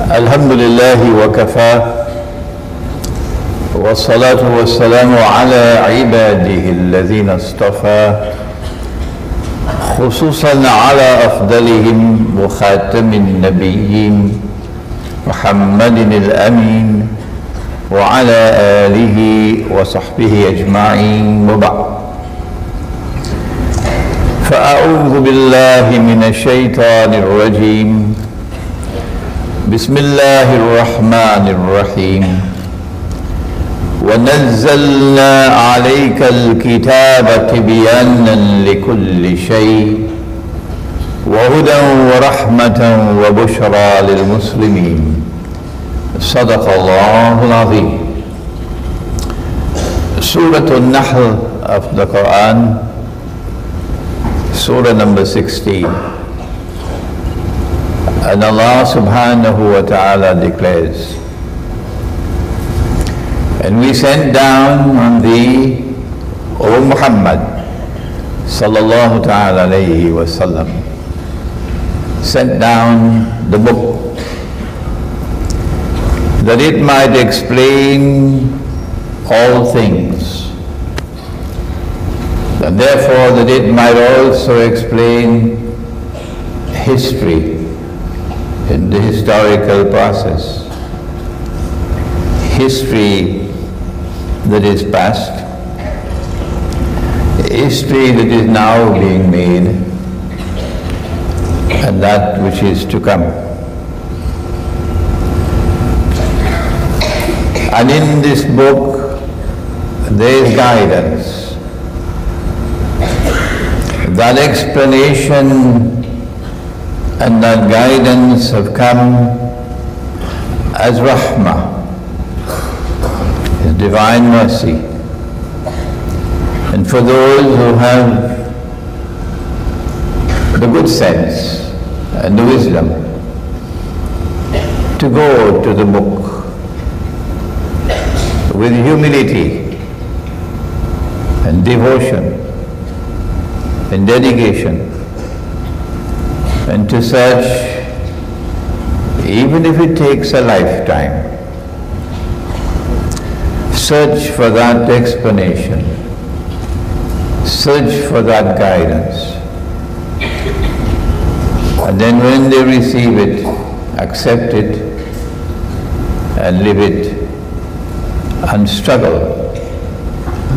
الحمد لله وكفى والصلاة والسلام على عباده الذين اصطفى خصوصا على أفضلهم وخاتم النبيين محمد الأمين وعلى آله وصحبه أجمعين وبعد. فأعوذ بالله من الشيطان الرجيم. بسم الله الرحمن الرحيم. ونزلنا عليك الكتاب تبيانا لكل شيء وهدى ورحمة وبشرى للمسلمين. صدق الله العظيم. Surah Al-Nahl of the Quran, Surah number 16. And Allah subhanahu wa ta'ala declares, and we sent down on thee, O Muhammad sallallahu ta'ala alayhi wa sallam, sent down the book that it might explain all things, and therefore that it might also explain history in the historical process, history that is past, history that is now being made, and that which is to come. And in this book there is guidance. That explanation and that guidance have come as rahmah, as divine mercy. And for those who have the good sense and the wisdom to go to the book with humility and devotion and dedication, and to search, even if it takes a lifetime, search for that explanation, search for that guidance. And then when they receive it, accept it and live it and struggle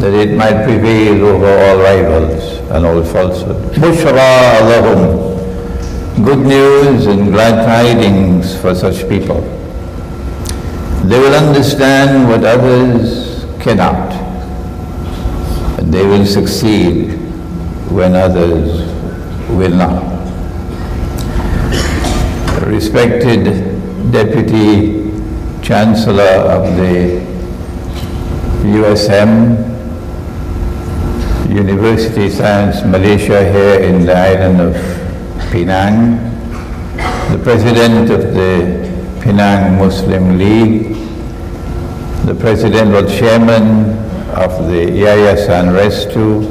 that it might prevail over all rivals and all falsehood. Bushra lahum. Good news and glad tidings for such people. They will understand what others cannot, and they will succeed when others will not. Respected Deputy Chancellor of the USM, University Science Malaysia here in the island of Penang, the President of the Penang Muslim League, the President or Chairman of the Yayasan Restu,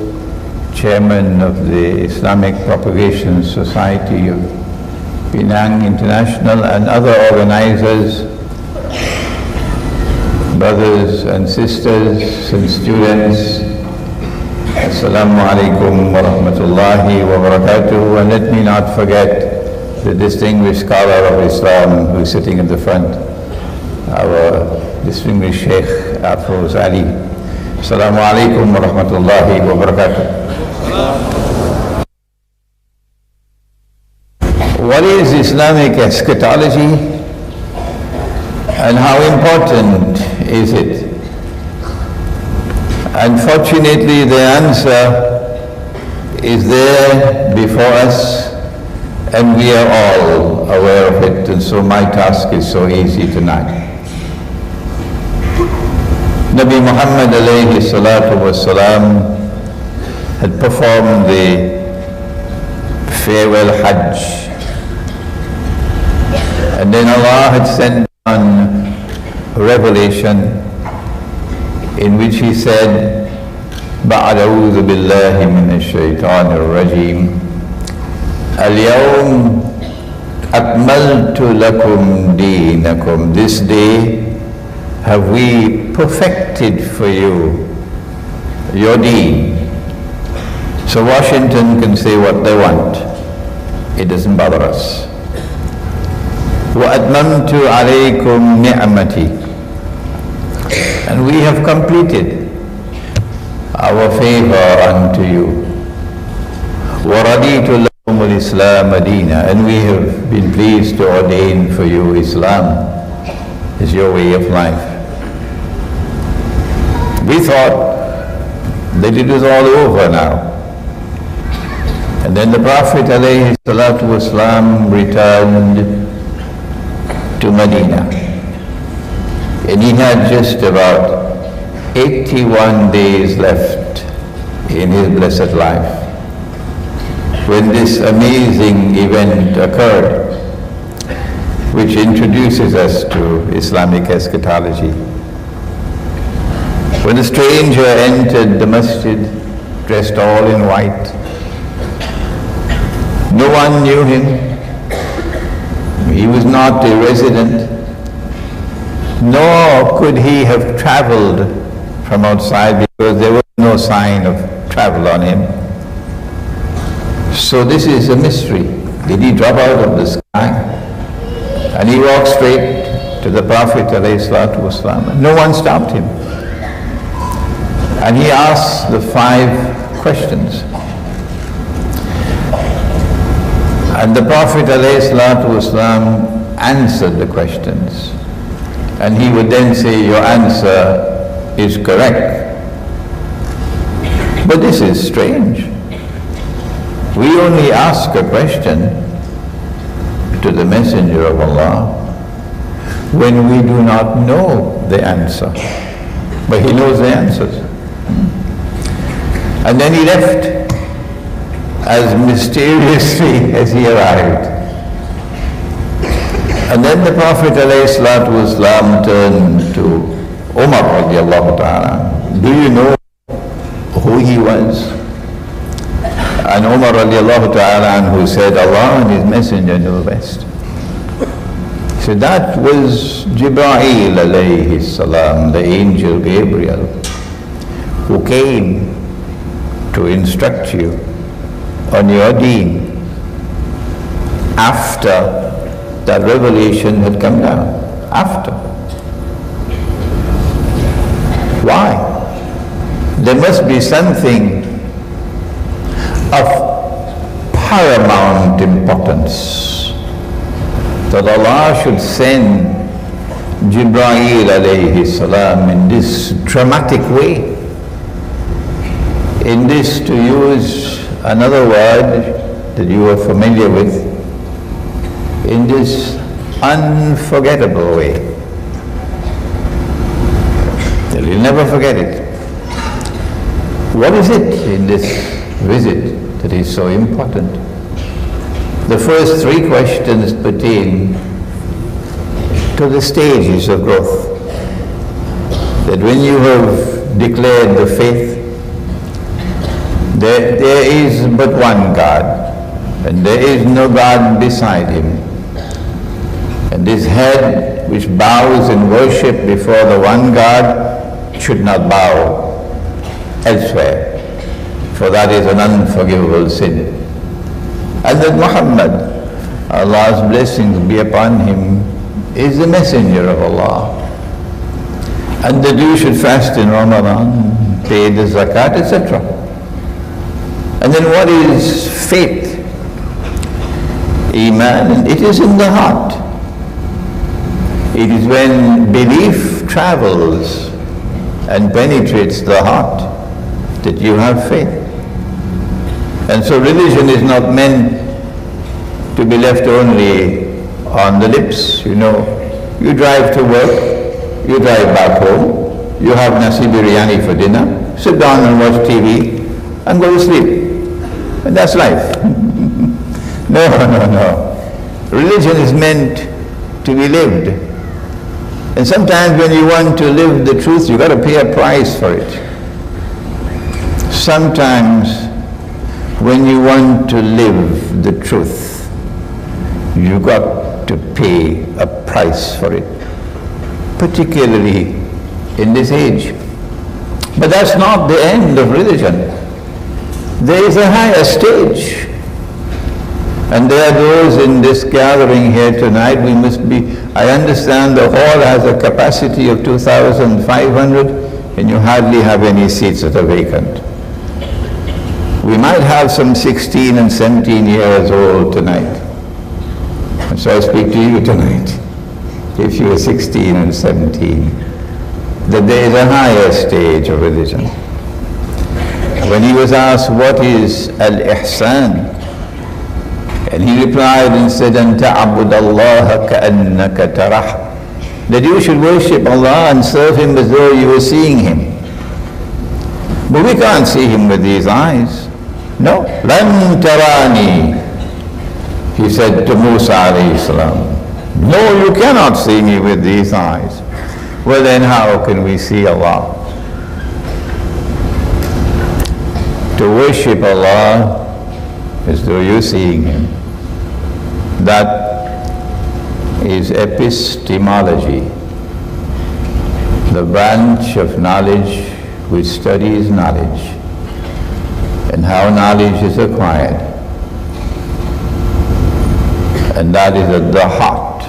Chairman of the Islamic Propagation Society of Penang International, and other organizers, brothers and sisters and students. Assalamu alaikum wa rahmatullahi wa barakatuh. And let me not forget the distinguished scholar of Islam who is sitting in the front, our distinguished Sheikh Afroz Ali. Assalamu alaikum wa rahmatullahi wa barakatuh. What is Islamic eschatology and how important is it? Unfortunately, the answer is there before us, and we are all aware of it, and so my task is so easy tonight. Nabi Muhammad alayhi salatu wasalam had performed the farewell Hajj, and then Allah had sent down revelation in which he said, بعد أعوذ بالله من الشيطان الرجيم اليوم Akmaltu lakum deenakum. This day have we perfected for you your deen. So Washington can say what they want. It doesn't bother us. وَأَتْمَمْتُ عَلَيْكُمْ نِعْمَتِي. And we have completed our favor unto you. وَرَضِيتُ لَكُمُ الْإِسْلَامَ دِينًا. And we have been pleased to ordain for you Islam as your way of life. We thought that it was all over now. And then the Prophet ﷺ returned to Medina. And he had just about 81 days left in his blessed life when this amazing event occurred, which introduces us to Islamic eschatology. When a stranger entered the masjid dressed all in white, no one knew him. He was not a resident, nor could he have traveled from outside because there was no sign of travel on him. So this is a mystery. Did he drop out of the sky? And he walked straight to the Prophet ﷺ. No one stopped him. And he asked the 5 questions. And the Prophet ﷺ answered the questions. And he would then say, your answer is correct. But this is strange. We only ask a question to the Messenger of Allah when we do not know the answer. But he knows the answers. And then he left as mysteriously as he arrived. And then the Prophet ﷺ turned to Umar radiallahu ta'ala. Do you know who he was? And Umar radiallahu ta'ala who said, Allah and his messenger know best. So that was Jibreel alayhi salam, the angel Gabriel, who came to instruct you on your deen after that revelation had come down. After. Why? There must be something of paramount importance that Allah should send Jibreel alayhi salam in this dramatic way, in this, to use another word that you are familiar with, in this unforgettable way. You'll never forget it. What is it in this visit that is so important? The first 3 questions pertain to the stages of growth. That when you have declared the faith, there is but one God, and there is no God beside him. And this head which bows in worship before the one God should not bow elsewhere, for that is an unforgivable sin. And that Muhammad, Allah's blessings be upon him, is the messenger of Allah. And that you should fast in Ramadan, pay the zakat, etc. And then what is faith? Iman, it is in the heart. It is when belief travels and penetrates the heart that you have faith. And so religion is not meant to be left only on the lips. You know, you drive to work, you drive back home, you have nasi biryani for dinner, sit down and watch TV and go to sleep. And that's life. No. Religion is meant to be lived. And sometimes when you want to live the truth, you've got to pay a price for it. Sometimes when you want to live the truth, you got to pay a price for it, particularly in this age. But that's not the end of religion. There is a higher stage. And there are those in this gathering here tonight, I understand the hall has a capacity of 2,500 and you hardly have any seats that are vacant. We might have some 16 and 17 years old tonight. And so I speak to you tonight, if you are 16 and 17, that there is a higher stage of religion. When he was asked, what is al-ihsan? And he replied and said, أَن تَعْبُدَ اللَّهَ كَأَنَّكَ تَرَهُ, that you should worship Allah and serve Him as though you were seeing Him. But we can't see Him with these eyes. No. لَن تَرَانِي, he said to Musa alayhi salam. No, you cannot see me with these eyes. Well then, how can we see Allah? To worship Allah as though you're seeing Him, that is epistemology, the branch of knowledge which studies knowledge and how knowledge is acquired. And that is at the heart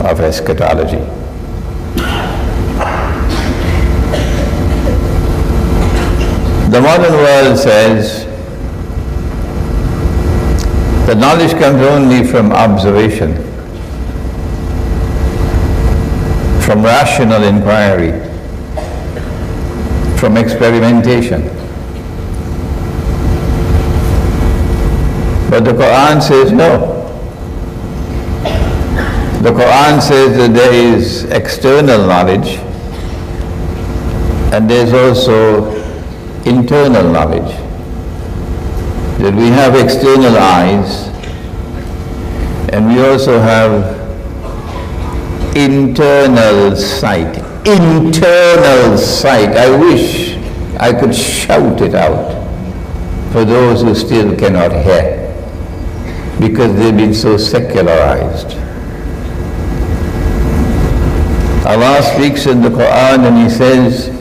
of eschatology. The modern world says that knowledge comes only from observation, from rational inquiry, from experimentation. But the Quran says no. The Quran says that there is external knowledge and there's also internal knowledge. That we have external eyes and we also have internal sight. Internal sight. I wish I could shout it out for those who still cannot hear, because they've been so secularized. Allah speaks in the Quran and He says,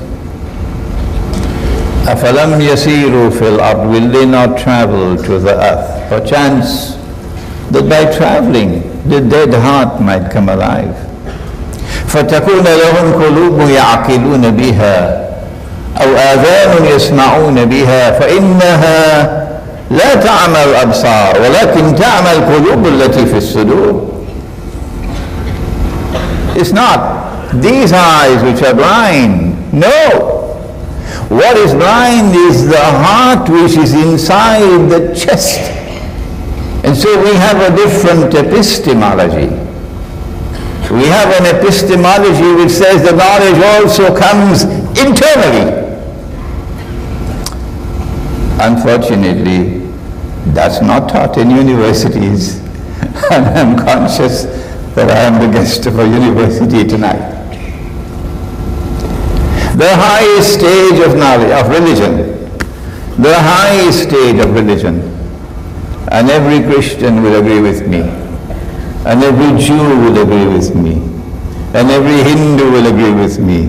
أَفَلَمْ يَسِيرُوا فِي الْأَرْضِ, will they not travel to the earth? Perchance that by traveling the dead heart might come alive. فَتَكُونَ لَهُمْ قُلُوبٌ يَعْقِلُونَ بِهَا أَوْ آذَانٌ يَسْمَعُونَ بِهَا فَإِنَّهَا لا تعمى الأبصار ولكن تعمى القلوب التي في الصدور. It's not these eyes which are blind. No. What is blind is the heart which is inside the chest. And so we have a different epistemology. We have an epistemology which says the knowledge also comes internally. Unfortunately, that's not taught in universities, and I'm conscious that I am the guest of a university tonight. The highest stage of knowledge, of religion, the highest stage of religion, and every Christian will agree with me, and every Jew will agree with me, and every Hindu will agree with me,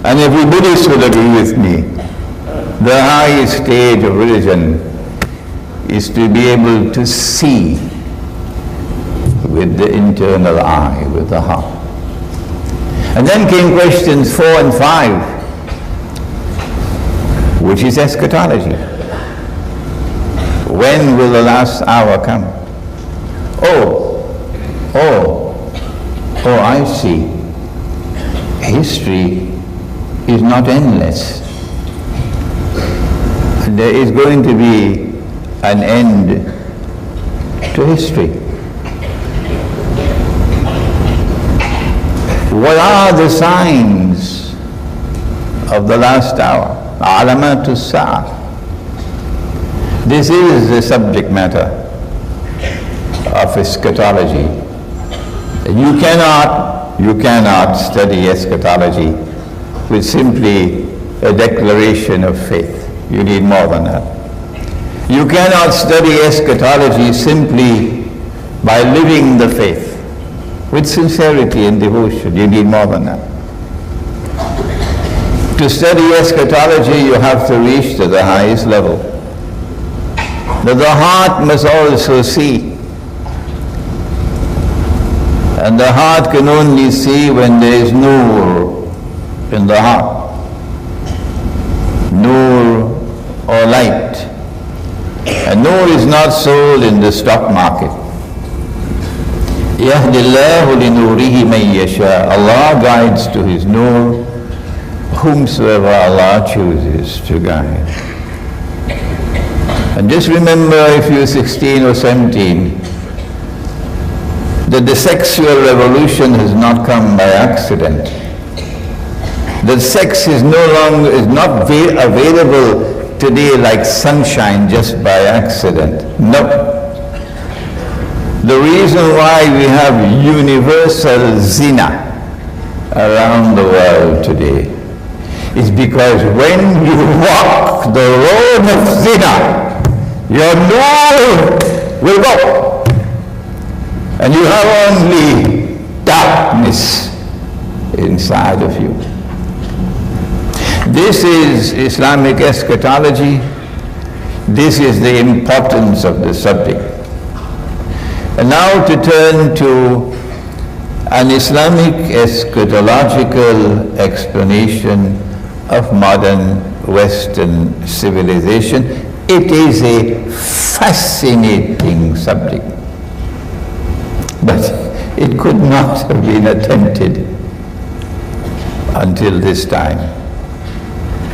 and every Buddhist will agree with me. The highest stage of religion is to be able to see with the internal eye, with the heart. And then came questions 4 and 5, which is eschatology. When will the last hour come? Oh, I see. History is not endless. There is going to be an end to history. What are the signs of the last hour? Alamat as-sa'ah. This is the subject matter of eschatology. You cannot study eschatology with simply a declaration of faith. You need more than that. You cannot study eschatology simply by living the faith with sincerity and devotion. You need more than that. To study eschatology, you have to reach to the highest level. But the heart must also see. And the heart can only see when there is nur in the heart. Nur or light. And nur is not sold in the stock market. يَهْدِ اللَّهُ لِنُورِهِ مَن يَشَاءُ. Allah guides to His nur whomsoever Allah chooses to guide. And just remember, if you're 16 or 17, that the sexual revolution has not come by accident. That sex is not available today like sunshine just by accident. No. The reason why we have universal zina around the world today is because when you walk the road of zina, your nur will go. And you have only darkness inside of you. This is Islamic eschatology. This is the importance of the subject. And now to turn to an Islamic eschatological explanation of modern Western civilization. It is a fascinating subject, but it could not have been attempted until this time.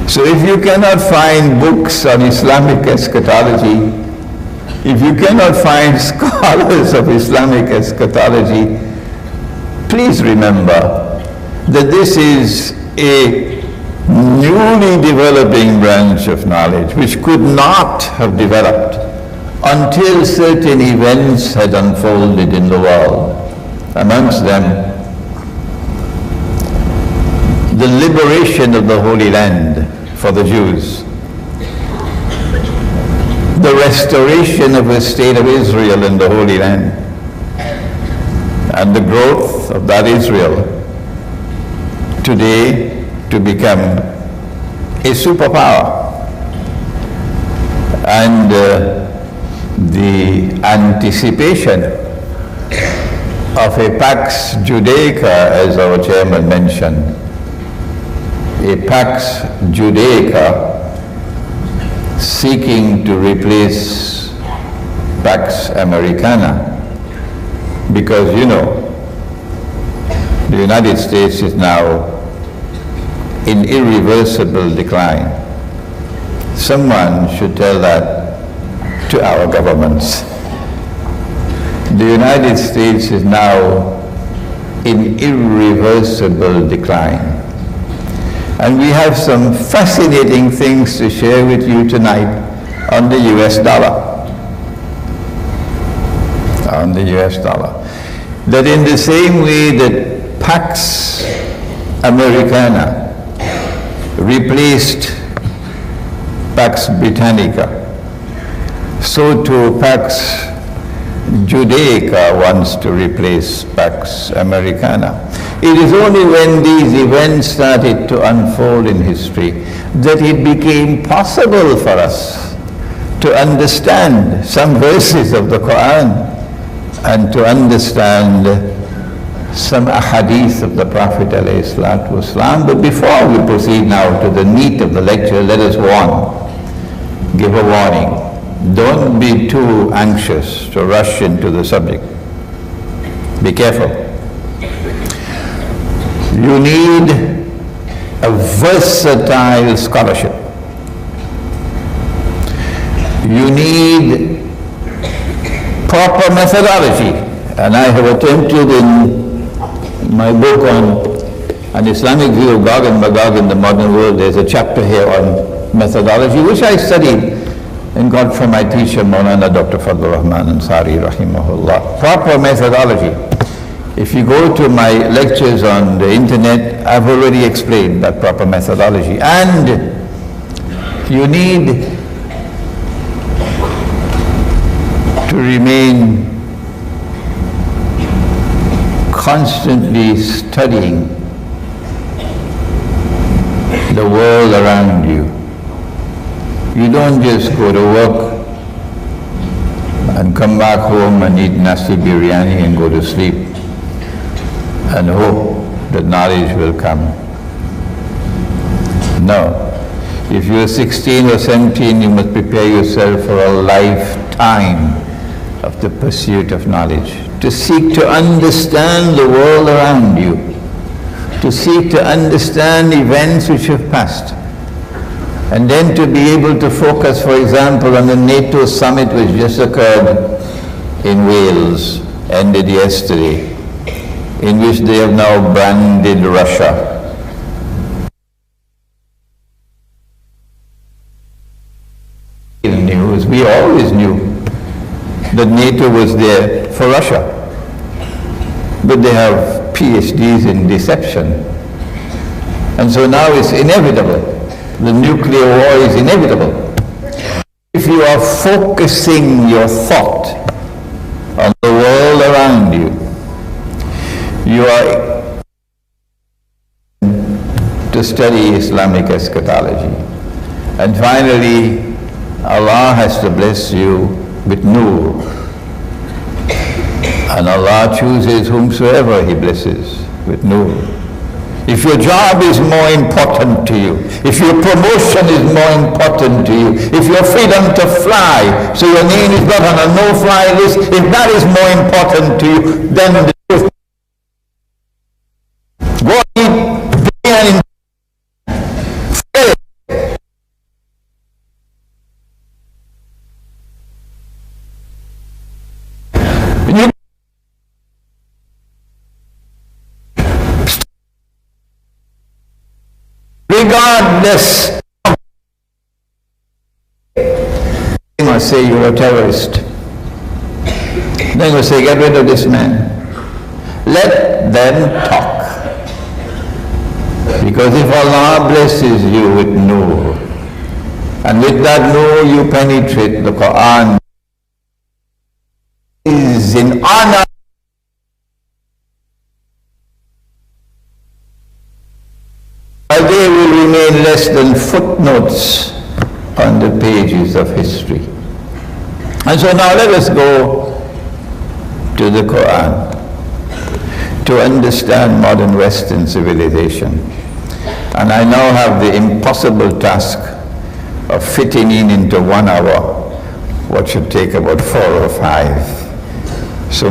So if you cannot find books on Islamic eschatology, if you cannot find scholars of Islamic eschatology, please remember that this is a newly developing branch of knowledge which could not have developed until certain events had unfolded in the world. Amongst them, the liberation of the Holy Land for the Jews, the restoration of the state of Israel in the Holy Land, and the growth of that Israel today to become a superpower, and the anticipation of a Pax Judaica, as our chairman mentioned, a Pax Judaica seeking to replace Pax Americana, because you know, the United States is now in irreversible decline. Someone should tell that to our governments. The United States is now in irreversible decline. And we have some fascinating things to share with you tonight on the US dollar. On the US dollar. That in the same way that Pax Americana replaced Pax Britannica, so too Pax Judaica wants to replace Pax Americana. It is only when these events started to unfold in history that it became possible for us to understand some verses of the Quran and to understand some ahadith of the Prophet ﷺ. But before we proceed now to the meat of the lecture, let us give a warning. Don't be too anxious to rush into the subject. Be careful. You need a versatile scholarship. You need proper methodology. And I have attempted in my book on an Islamic view of Gog and Magog in the modern world, there's a chapter here on methodology, which I studied and got from my teacher, Maulana Dr. Fadlur Rahman Ansari, rahimahullah. Proper methodology. If you go to my lectures on the internet, I've already explained that proper methodology. And you need to remain constantly studying the world around you. You don't just go to work and come back home and eat nasi biryani and go to sleep and hope that knowledge will come. No. If you're 16 or 17, you must prepare yourself for a lifetime of the pursuit of knowledge, to seek to understand the world around you, to seek to understand events which have passed, and then to be able to focus, for example, on the NATO summit which just occurred in Wales, ended yesterday, in which they have now branded Russia. News, we always knew that NATO was there for Russia, but they have PhDs in deception, and so now it's inevitable. The nuclear war is inevitable. If you are focusing your thought on the world around you, you are to study Islamic eschatology. And finally, Allah has to bless you with nur. And Allah chooses whomsoever He blesses with nur. If your job is more important to you, if your promotion is more important to you, if your freedom to fly, so your name is not on a no-fly list, if that is more important to you, then the truth. Go eat biryani. Regardless, they must say you're a terrorist. They must say get rid of this man. Let them talk. Because if Allah blesses you with nur, and with that nur you penetrate the Quran, is in honor. They will remain less than footnotes on the pages of history. And so now let us go to the Quran to understand modern Western civilization. And I now have the impossible task of fitting in into 1 hour what should take about 4 or 5. So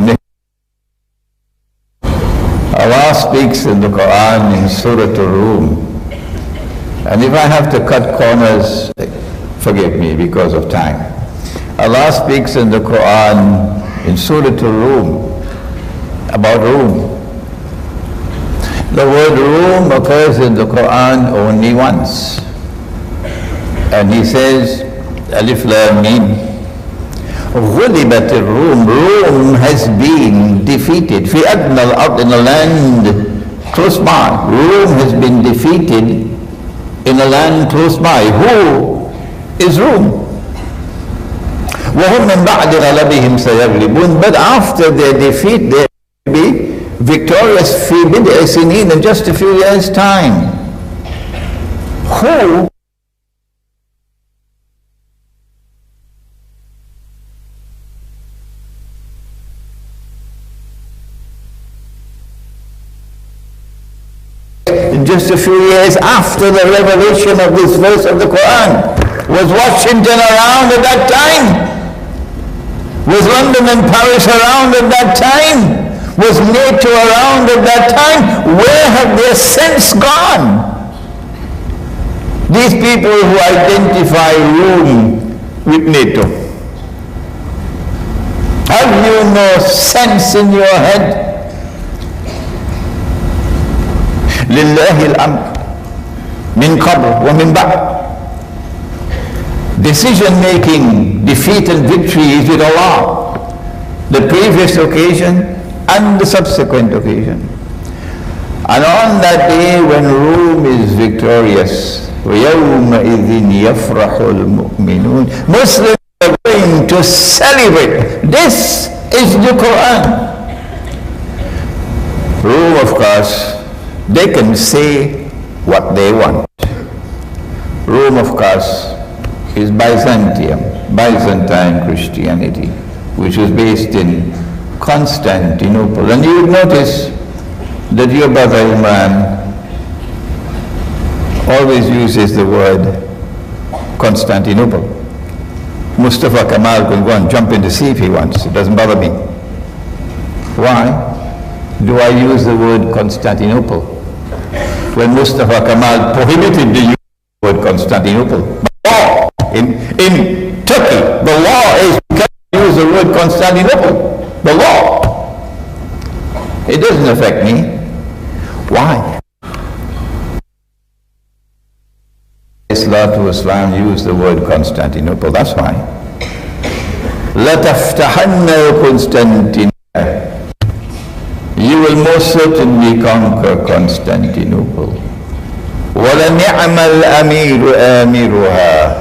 Allah speaks in the Quran in Surah Al-Rum. And if I have to cut corners, forgive me because of time. Allah speaks in the Quran in Surah Al-Rum about Rum. The word Rum occurs in the Quran only once. And He says, Alif Lam Mim, غُلِبَتِ الرُّوم. Rome has been defeated. في أدنى الأرض, in the land close by. Rome has been defeated in a land close by. Who is Rome? وَهُمْ مِنْ بَعْدِ غَلَبِهِمْ سَيَغْلِبُونَ. But after their defeat, they will be victorious فِي بِضْعِ سِنِينَ, in just a few years' time. Who? Just a few years after the revelation of this verse of the Quran. Was Washington around at that time? Was London and Paris around at that time? Was NATO around at that time? Where have their sense gone? These people who identify Rome with NATO. Have you no sense in your head? لله الأمر من قبل ومن بعد. Decision making, defeat and victory is with Allah. The previous occasion and the subsequent occasion. And on that day when Rome is victorious, وَيَوْمَئِذٍ يَفْرَحُ الْمُؤْمِنُونَ, Muslims are going to celebrate. This is the Quran. Rome, of course, they can say what they want. Rome, of course, is Byzantine Christianity, which was based in Constantinople. And you would notice that your brother Imran always uses the word Constantinople. Mustafa Kamal can go and jump in the sea if he wants. It doesn't bother me. Why do I use the word Constantinople when Mustafa Kamal prohibited the use of the word Constantinople? The law in Turkey, the law is you can't use the word Constantinople. The law. It doesn't affect me. Why? Islam used the word Constantinople. That's why. لَتَفْتَحَنَّ Constantinople. You will most certainly conquer Constantinople. وَلَنِعْمَ الْأَمِيرُ آمِرُهَا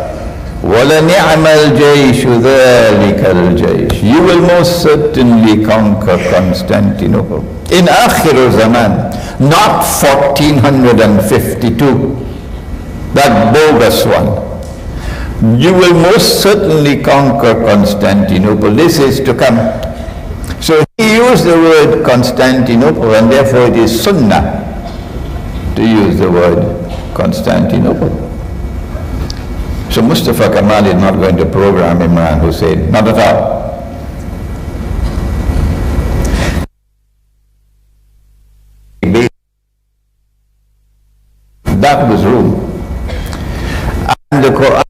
وَلَنِعْمَ الْجَيْشُ ذَلِكَ الْجَيْشُ. You will most certainly conquer Constantinople. In Akhir Zaman, not 1452. That bogus one. You will most certainly conquer Constantinople. This is to come. So he used the word Constantinople, and therefore it is sunnah to use the word Constantinople. So Mustafa Kamal is not going to program Imran Hosein, not at all. That was Rome. And the Quran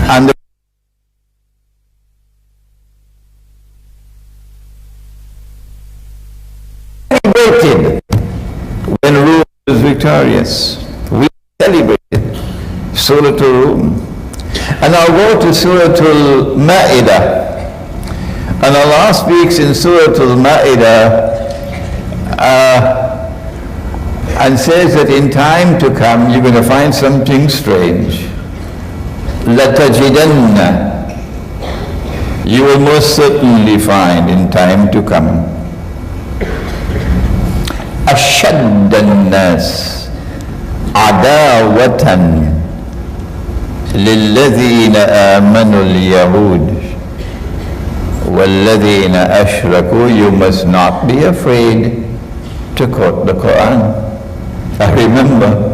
and the celebrated when Rome was victorious. We celebrated Surah Al-Rum. And I'll go to Surah Al-Ma'idah. And Allah speaks in Surah Al-Ma'idah and says that in time to come you're going to find something strange. لَتَجِدَنَّ. You will most certainly find in time to come أَشَدَّ النَّاسِ عَدَاوَةً لِلَّذِينَ آمَنُوا الْيَهُودِ وَالَّذِينَ أَشْرَكُوا. You must not be afraid to quote the Quran. I remember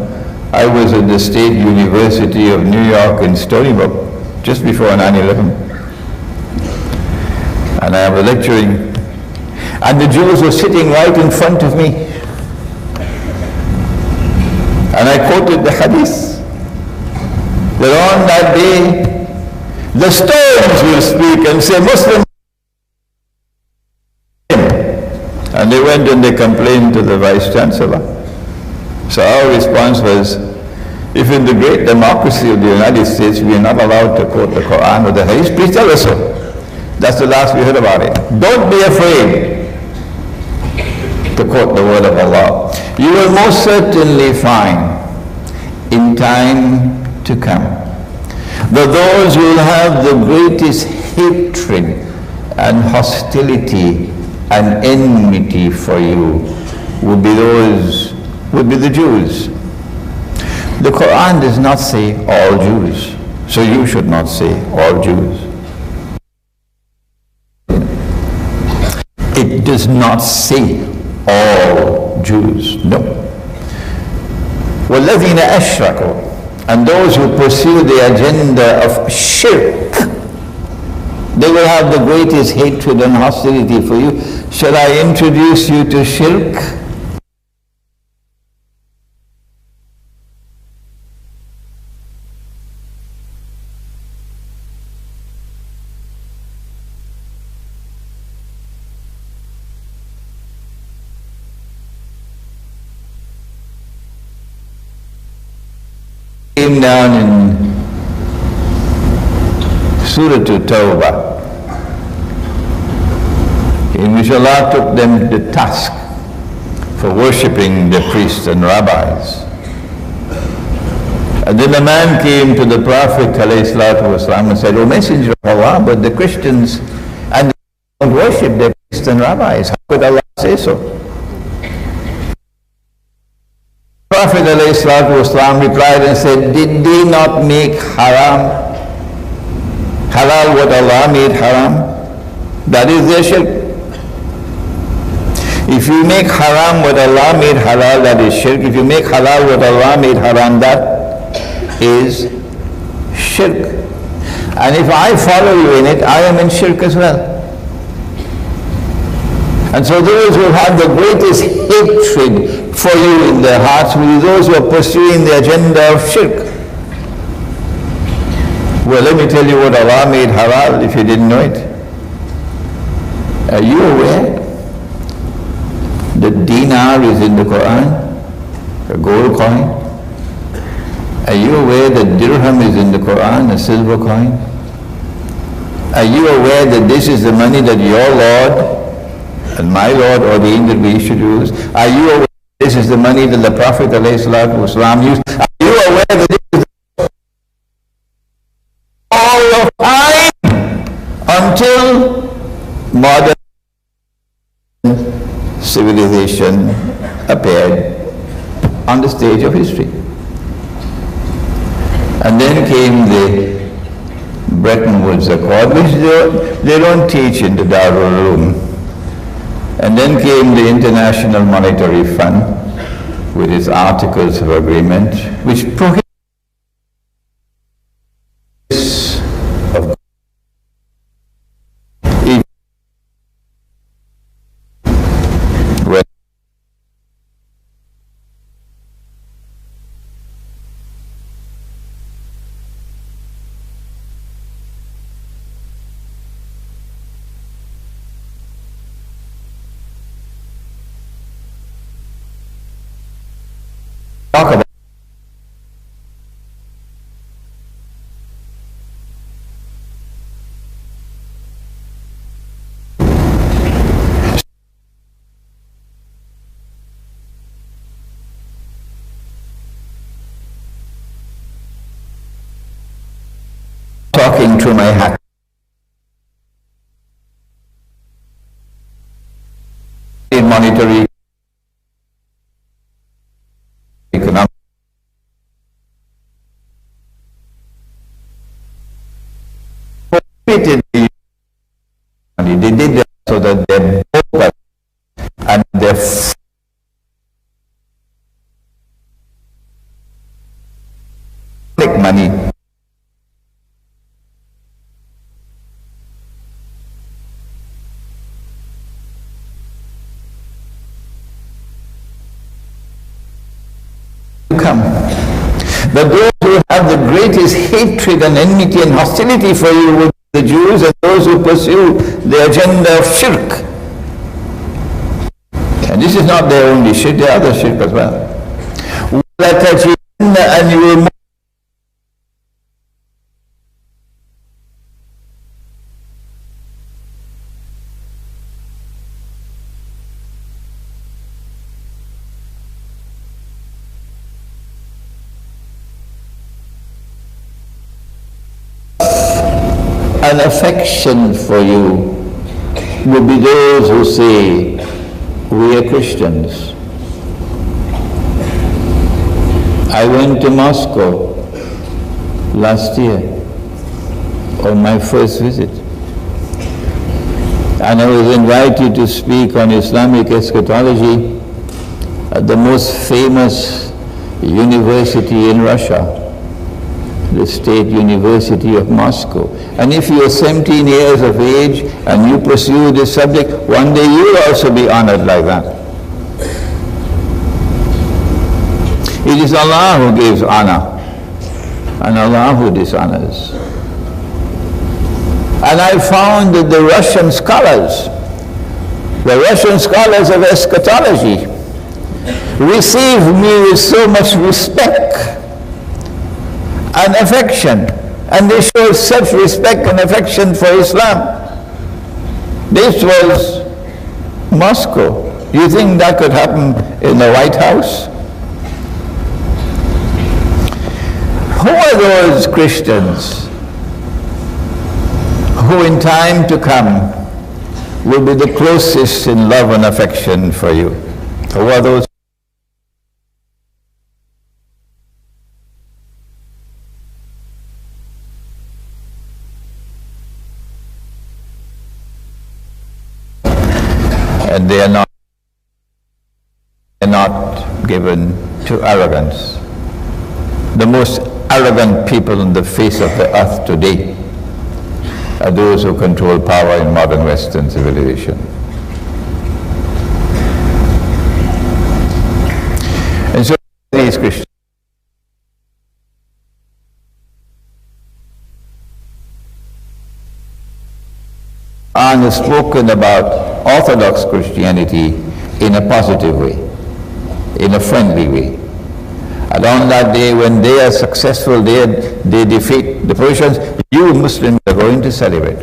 I was at the State University of New York in Stony Brook just before 9/11, and I was lecturing, and the Jews were sitting right in front of me, and I quoted the hadith that on that day the stones will speak and say, Muslim. And they went and they complained to the Vice Chancellor. So our response was, if in the great democracy of the United States we are not allowed to quote the Quran or the Hadith, please tell us so. That's the last we heard about it. Don't be afraid to quote the word of Allah. You will most certainly find in time to come that those who will have the greatest hatred and hostility and enmity for you would be the Jews. The Quran does not say all Jews, so you should not say all Jews. It does not say all Jews, no. وَالَّذِينَ أَشْرَكُوا. And those who pursue the agenda of shirk, they will have the greatest hatred and hostility for you. Shall I introduce you to shirk? Came down in Surah Tawbah, in which Allah took them to task for worshipping the priests and rabbis. And then a man came to the Prophet ﷺ and said, "O Messenger of Allah, but the Christians and they don't worship their priests and rabbis. How could Allah say so?" Prophet ﷺ replied and said, "Did they not make halal what Allah made haram? That is their shirk. If you make haram what Allah made halal, that is shirk. If you make halal what Allah made haram, that is shirk. And if I follow you in it, I am in shirk as well." And so those who have the greatest hatred for you in their hearts will be those who are pursuing the agenda of shirk. Well, let me tell you what Allah made halal if you didn't know it. Are you aware that dinar is in the Quran, a gold coin? Are you aware that dirham is in the Quran, a silver coin? Are you aware that this is the money that your Lord and my Lord ordained that we should use? Are you aware that this is the money that the Prophet ﷺ used? Are you aware that this is all of time until modern civilization appeared on the stage of history? And then came the Bretton Woods Accord, which they don't teach in the Darul Uloom. And then came the International Monetary Fund with its Articles of Agreement, which prohibits of talk about talking through my hat. In monetary economic they did that so that their focus and their money come. But those who have the greatest hatred and enmity and hostility for you would be the Jews and those who pursue the agenda of shirk. And this is not their only shirk, there are other shirk as well. And you will an affection for you will be those who say, we are Christians. I went to Moscow last year on my first visit, and I was invited to speak on Islamic eschatology at the most famous university in Russia, the State University of Moscow. And if you are 17 years of age and you pursue this subject, one day you will also be honored like that. It is Allah who gives honor and Allah who dishonors. And I found that the Russian scholars of eschatology receive me with so much respect and affection, and they showed such respect and affection for Islam. This was Moscow. You think that could happen in the White House? Who are those Christians who in time to come will be the closest in love and affection for you? Who are those? And they are not given to arrogance. The most arrogant people on the face of the earth today are those who control power in modern Western civilization. And so these Christians are spoken about Orthodox Christianity in a positive way, in a friendly way. And on that day when they are successful, they defeat the Persians, you Muslims are going to celebrate.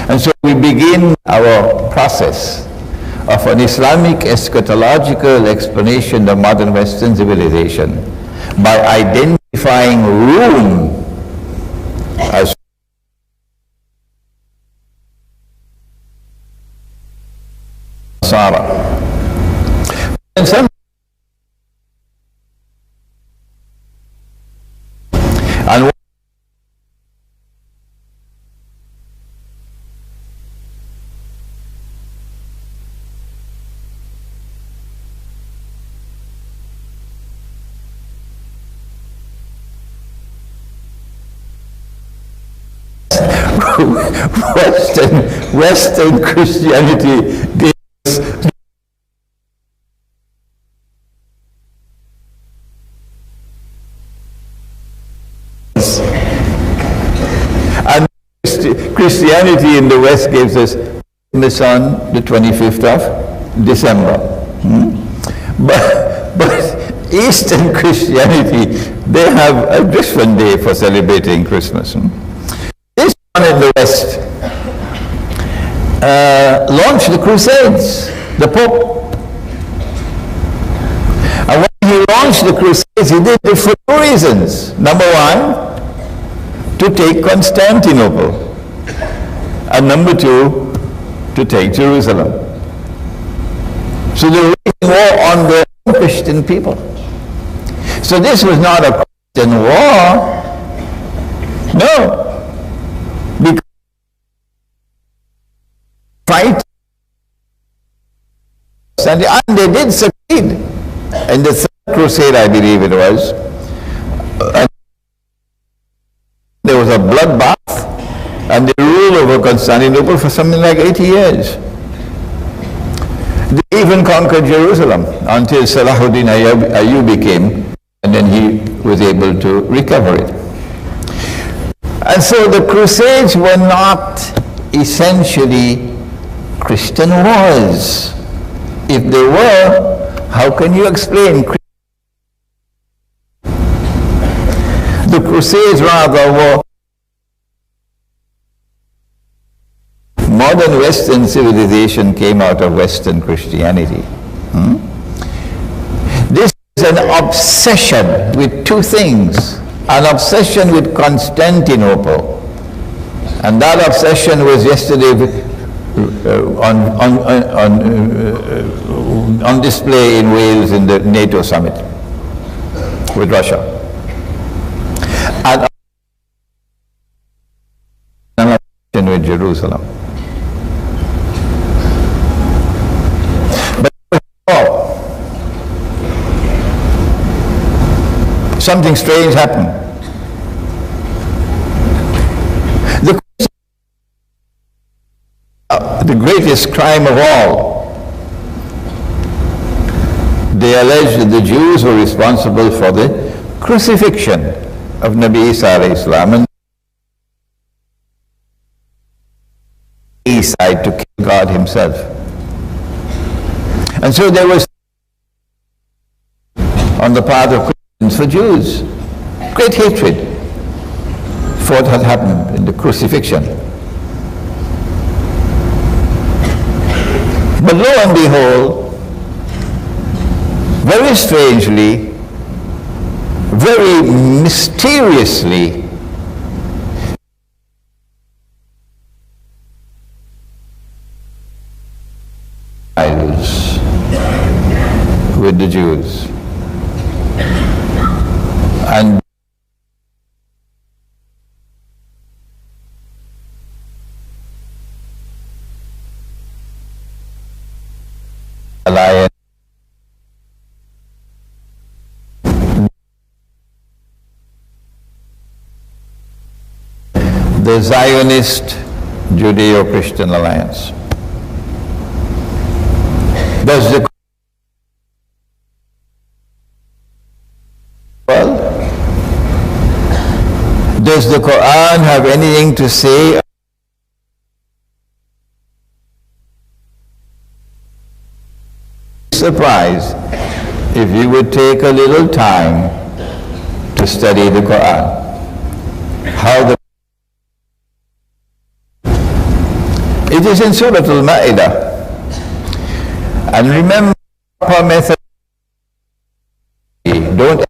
And so we begin our process of an Islamic eschatological explanation of modern Western civilization by identifying Rome as Sarah. And some and Western Christianity gives and Christianity in the West gives us this on the 25th of December. But Eastern Christianity, they have a different day for celebrating Christmas. This one in the West launched the Crusades, the Pope. And when he launched the Crusades, he did it for two reasons. Number one, to take Constantinople. And number two, to take Jerusalem. So they were waging war on the Christian people. So this was not a Christian war. No. Because fight, and they did succeed. In the Third Crusade, I believe it was, and there was a bloodbath, and they ruled over Constantinople for something like 80 years. They even conquered Jerusalem until Salahuddin Ayyubi came, and then he was able to recover it. And so the Crusades were not essentially Christian wars. If they were, how can you explain? The Crusades rather were modern Western civilization came out of Western Christianity. This is an obsession with two things. An obsession with Constantinople. And that obsession was yesterday on display in Wales in the NATO summit with Russia. And an obsession with Jerusalem. Something strange happened. The greatest crime of all, they alleged that the Jews were responsible for the crucifixion of Nabi Isa alayhi salam, and Isa to kill God himself. And so there was on the part of Christians for Jews great hatred for what had happened in the crucifixion. But lo and behold, very strangely, very mysteriously with the Jews. And the Zionist Judeo-Christian alliance. Does the does the Quran have anything to say? Surprised if you would take a little time to study the Quran. How the it is in Surah Al-Ma'idah. And remember our method. Don't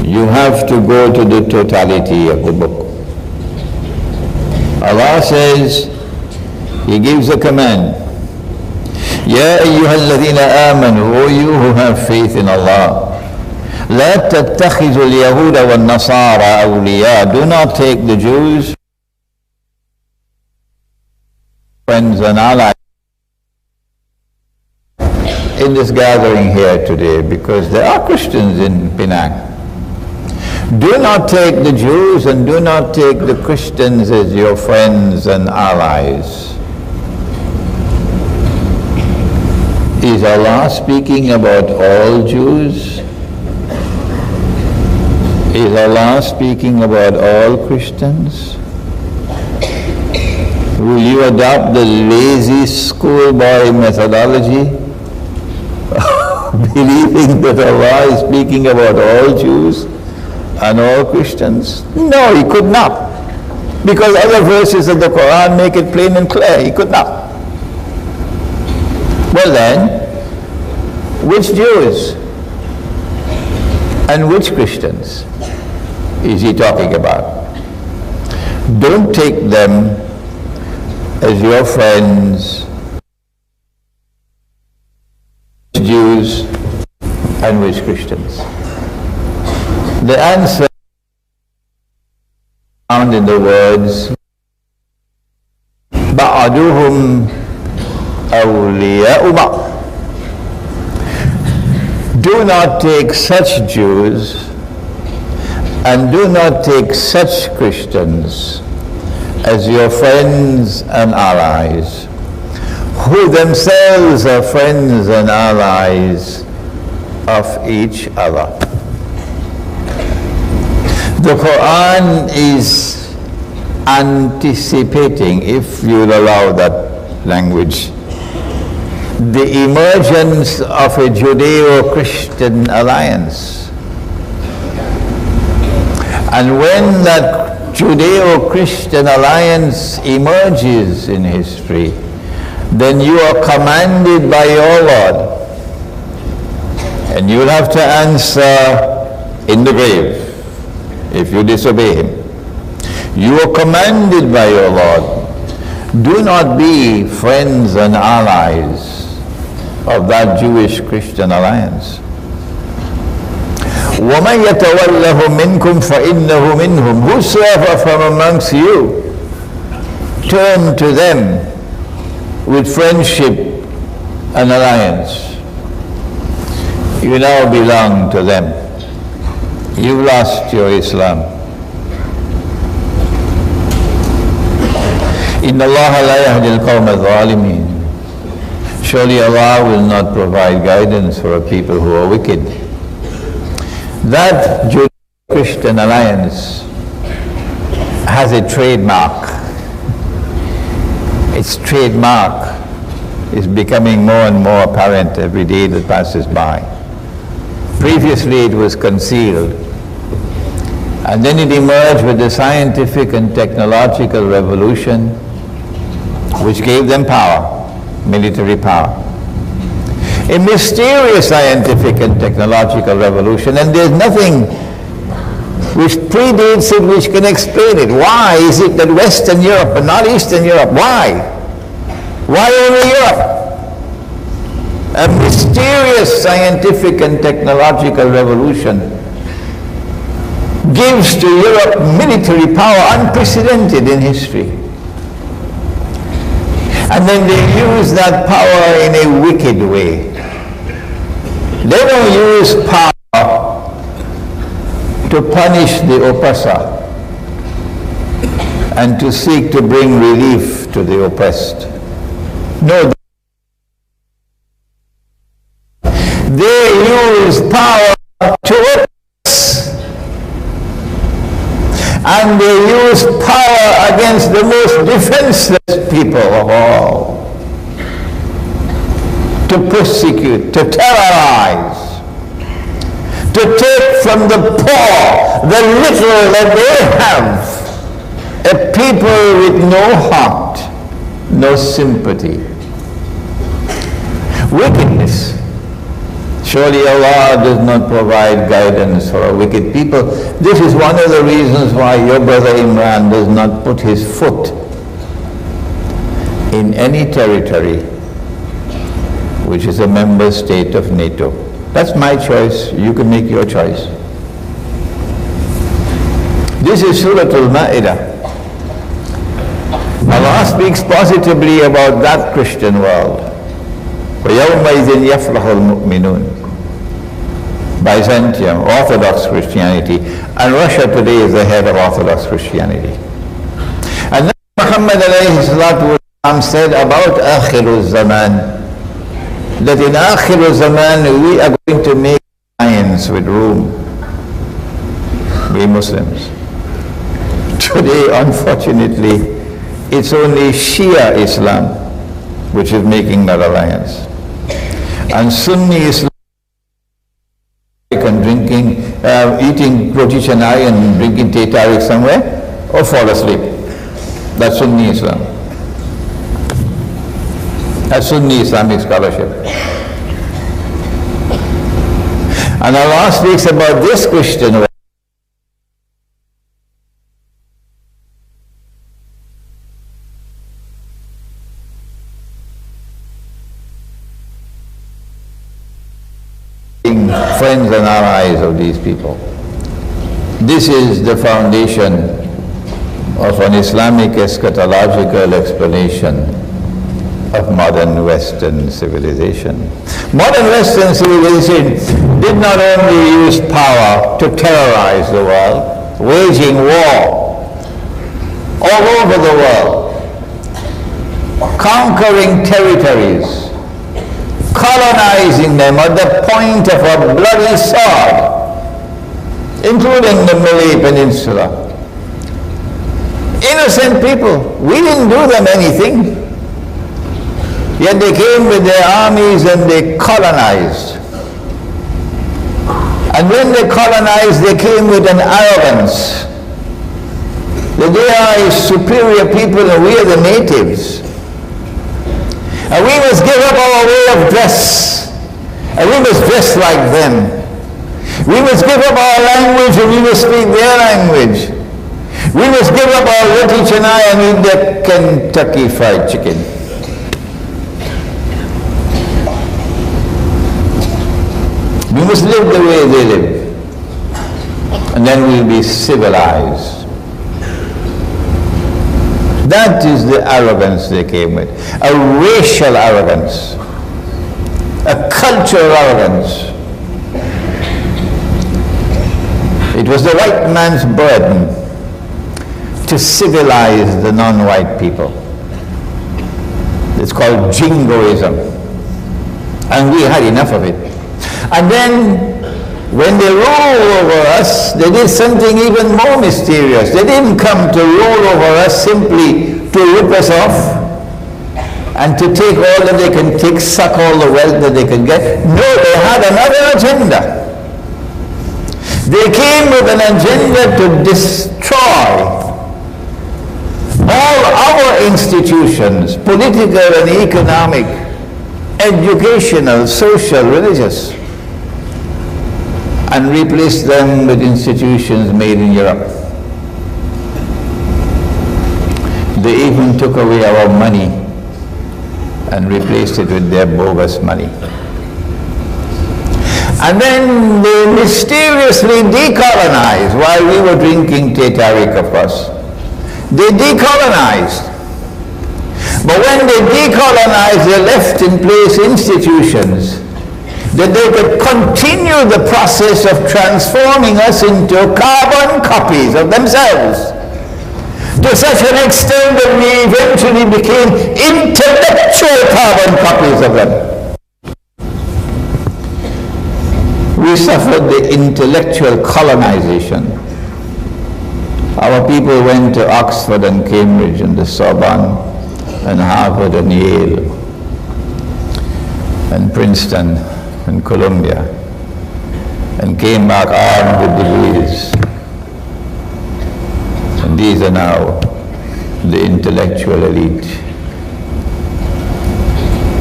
you have to go to the totality of the book. Allah says, He gives a command. Ya ayyuhalladhina amanu, O you who have faith in Allah. لا تتخذوا اليهود والنصارى أولياء. Do not take the Jews, friends and allies in this gathering here today, because there are Christians in Penang. Do not take the Jews and do not take the Christians as your friends and allies. Is Allah speaking about all Jews? Is Allah speaking about all Christians? Will you adopt the lazy schoolboy methodology, believing that Allah is speaking about all Jews and all Christians? No, He could not. Because other verses of the Quran make it plain and clear. He could not. Well then, which Jews and which Christians is He talking about? Don't take them as your friends, Jews and which Christians. The answer found in the words ba'aduhum awliya'u ba'd. Do not take such Jews and do not take such Christians as your friends and allies, who themselves are friends and allies of each other. The Quran is anticipating, if you'll allow that language, the emergence of a Judeo-Christian alliance. And when that Judeo-Christian alliance emerges in history, then you are commanded by your Lord, and you'll have to answer in the grave if you disobey Him. You are commanded by your Lord, do not be friends and allies of that Jewish-Christian alliance. وَمَنْ يَتَوَلَّهُ مِنْكُمْ فَإِنَّهُ مِنْهُمْ. Whosoever from amongst you turn to them with friendship and alliance, you now belong to them. You've lost your Islam. إِنَّ اللَّهَ لَا يَهْدِي الْقَوْمَ الظَّالِمِينَ. Surely Allah will not provide guidance for a people who are wicked. That Judeo-Christian alliance has a trademark. Its trademark is becoming more and more apparent every day that passes by. Previously it was concealed, and then it emerged with the scientific and technological revolution, which gave them power, military power. A mysterious scientific and technological revolution, and there's nothing which predates it which can explain it. Why is it that Western Europe and not Eastern Europe? Why? Why only Europe? A mysterious scientific and technological revolution gives to Europe military power unprecedented in history. And then they use that power in a wicked way. They don't use power to punish the oppressor and to seek to bring relief to the oppressed. No, they use power to oppress, and they use power against the most defenseless people of all, to persecute, to terrorize, to take from the poor the little that they have. A people with no heart, no sympathy. Wickedness. Surely Allah does not provide guidance for a wicked people. This is one of the reasons why your brother Imran does not put his foot in any territory which is a member state of NATO. That's my choice. You can make your choice. This is Surah Al-Ma'idah. Allah speaks positively about that Christian world. وَيَوْمَئِذٍ يَفْرَحُ الْمُؤْمِنُونَ. Byzantium, Orthodox Christianity, and Russia today is the head of Orthodox Christianity. And then Muhammad alayhi salatu wasalam said about Akhiru Zaman, that in Akhiru Zaman we are going to make alliance with Rome, we Muslims. Today, unfortunately, it's only Shia Islam which is making that alliance. And Sunni Islam and drinking, eating roti canai and drinking teh tarik somewhere, or fall asleep. That's Sunni Islam. That's Sunni Islamic scholarship. And Allah speaks about this Christian world. Friends and allies of these people. This is the foundation of an Islamic eschatological explanation of modern Western civilization. Modern Western civilization did not only use power to terrorize the world, waging war all over the world, conquering territories, colonizing them at the point of a bloody sword, including the Malay Peninsula. Innocent people, we didn't do them anything. Yet they came with their armies and they colonized. And when they colonized, they came with an arrogance that they are a superior people and we are the natives. And we must give up our way of dress. And we must dress like them. We must give up our language and we must speak their language. We must give up our roti canai and eat their Kentucky Fried Chicken. We must live the way they live. And then we'll be civilized. That is the arrogance they came with. A racial arrogance. A cultural arrogance. It was the white man's burden to civilize the non-white people. It's called jingoism. And we had enough of it. And then when they ruled over us, they did something even more mysterious. They didn't come to rule over us simply to rip us off and to take all that they can take, suck all the wealth that they can get. No, they had another agenda. They came with an agenda to destroy all our institutions, political and economic, educational, social, religious, and replace them with institutions made in Europe. They even took away our money and replaced it with their bogus money. And then they mysteriously decolonized while we were drinking Teh Tarik, of course. They decolonized. But when they decolonized, they left in place institutions that they could continue the process of transforming us into carbon copies of themselves, to such an extent that we eventually became intellectual carbon copies of them. We suffered the intellectual colonization. Our people went to Oxford and Cambridge and the Sorbonne and Harvard and Yale and Princeton and Columbia, and came back armed with degrees. And these are now the intellectual elite.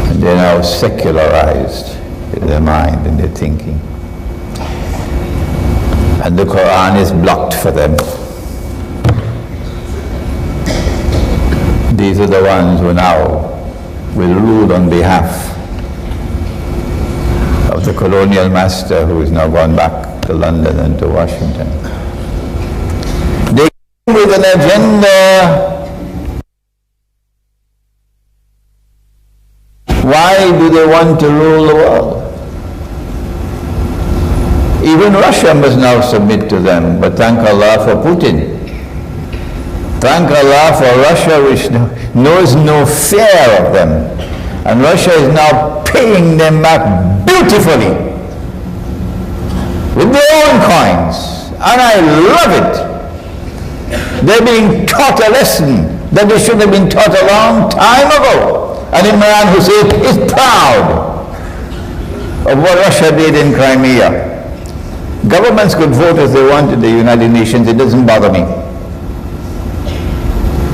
And they're now secularized in their mind and their thinking. And the Quran is blocked for them. These are the ones who now will rule on behalf of the colonial master who is now gone back to London and to Washington. They came with an agenda. Why do they want to rule the world? Even Russia must now submit to them, but thank Allah for Putin. Thank Allah for Russia, which knows no fear of them. And Russia is now paying them back beautifully with their own coins. And I love it. They're being taught a lesson that they should have been taught a long time ago. And Imran Hosein is proud of what Russia did in Crimea. Governments could vote as they want in the United Nations. It doesn't bother me.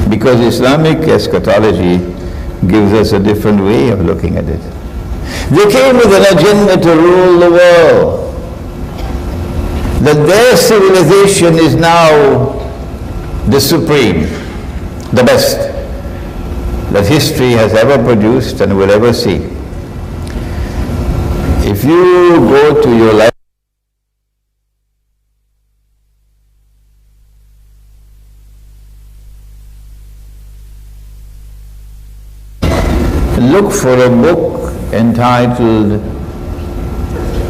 Because Islamic eschatology gives us a different way of looking at it. They came with an agenda to rule the world. That their civilization is now the supreme, the best that history has ever produced and will ever see. If you go to your life, look for a book entitled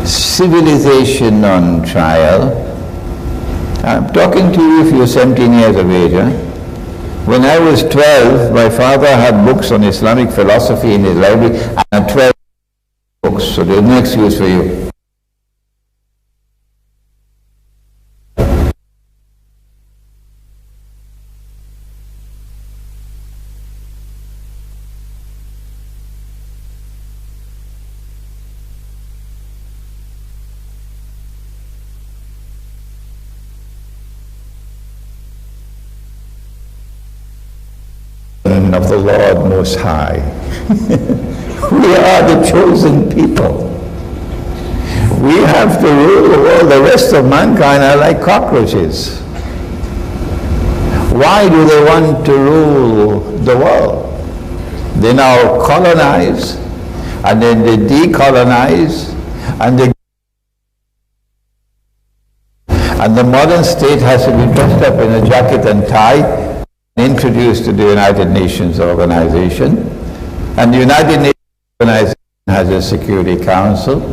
Civilization on Trial. I'm talking to you if you're 17 years of age. When I was 12, my father had books on Islamic philosophy in his library, and I had 12 books, so there's no excuse for you. Of the Lord Most High. We are the chosen people. We have to rule the world. The rest of mankind are like cockroaches. Why do they want to rule the world? They now colonize, and then they decolonize, and the modern state has to be dressed up in a jacket and tie, introduced to the United Nations organization, and the United Nations organization has a Security Council,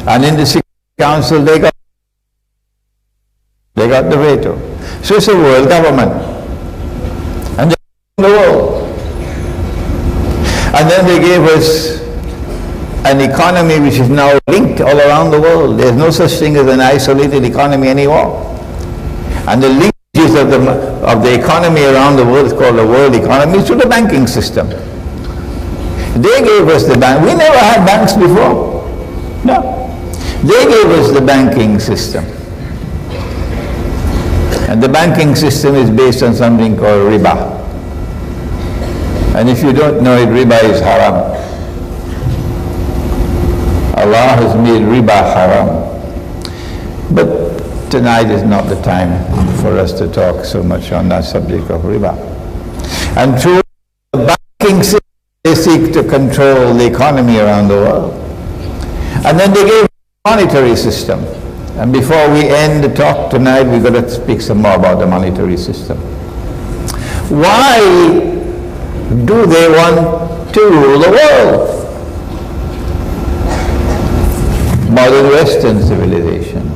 and in the Security Council they got the veto. So it's a world government, and they rule the world. And then they gave us an economy which is now linked all around the world. There's no such thing as an isolated economy anymore. And the link of the economy around the world is called the world economy through the banking system. They gave us the bank. We never had banks before. No. They gave us the banking system. And the banking system is based on something called riba. And if you don't know it, riba is haram. Allah has made riba haram. But tonight is not the time for us to talk so much on that subject of riba. And through the banking system, they seek to control the economy around the world. And then they gave a monetary system. And before we end the talk tonight, we've got to speak some more about the monetary system. Why do they want to rule the world? Modern Western civilization.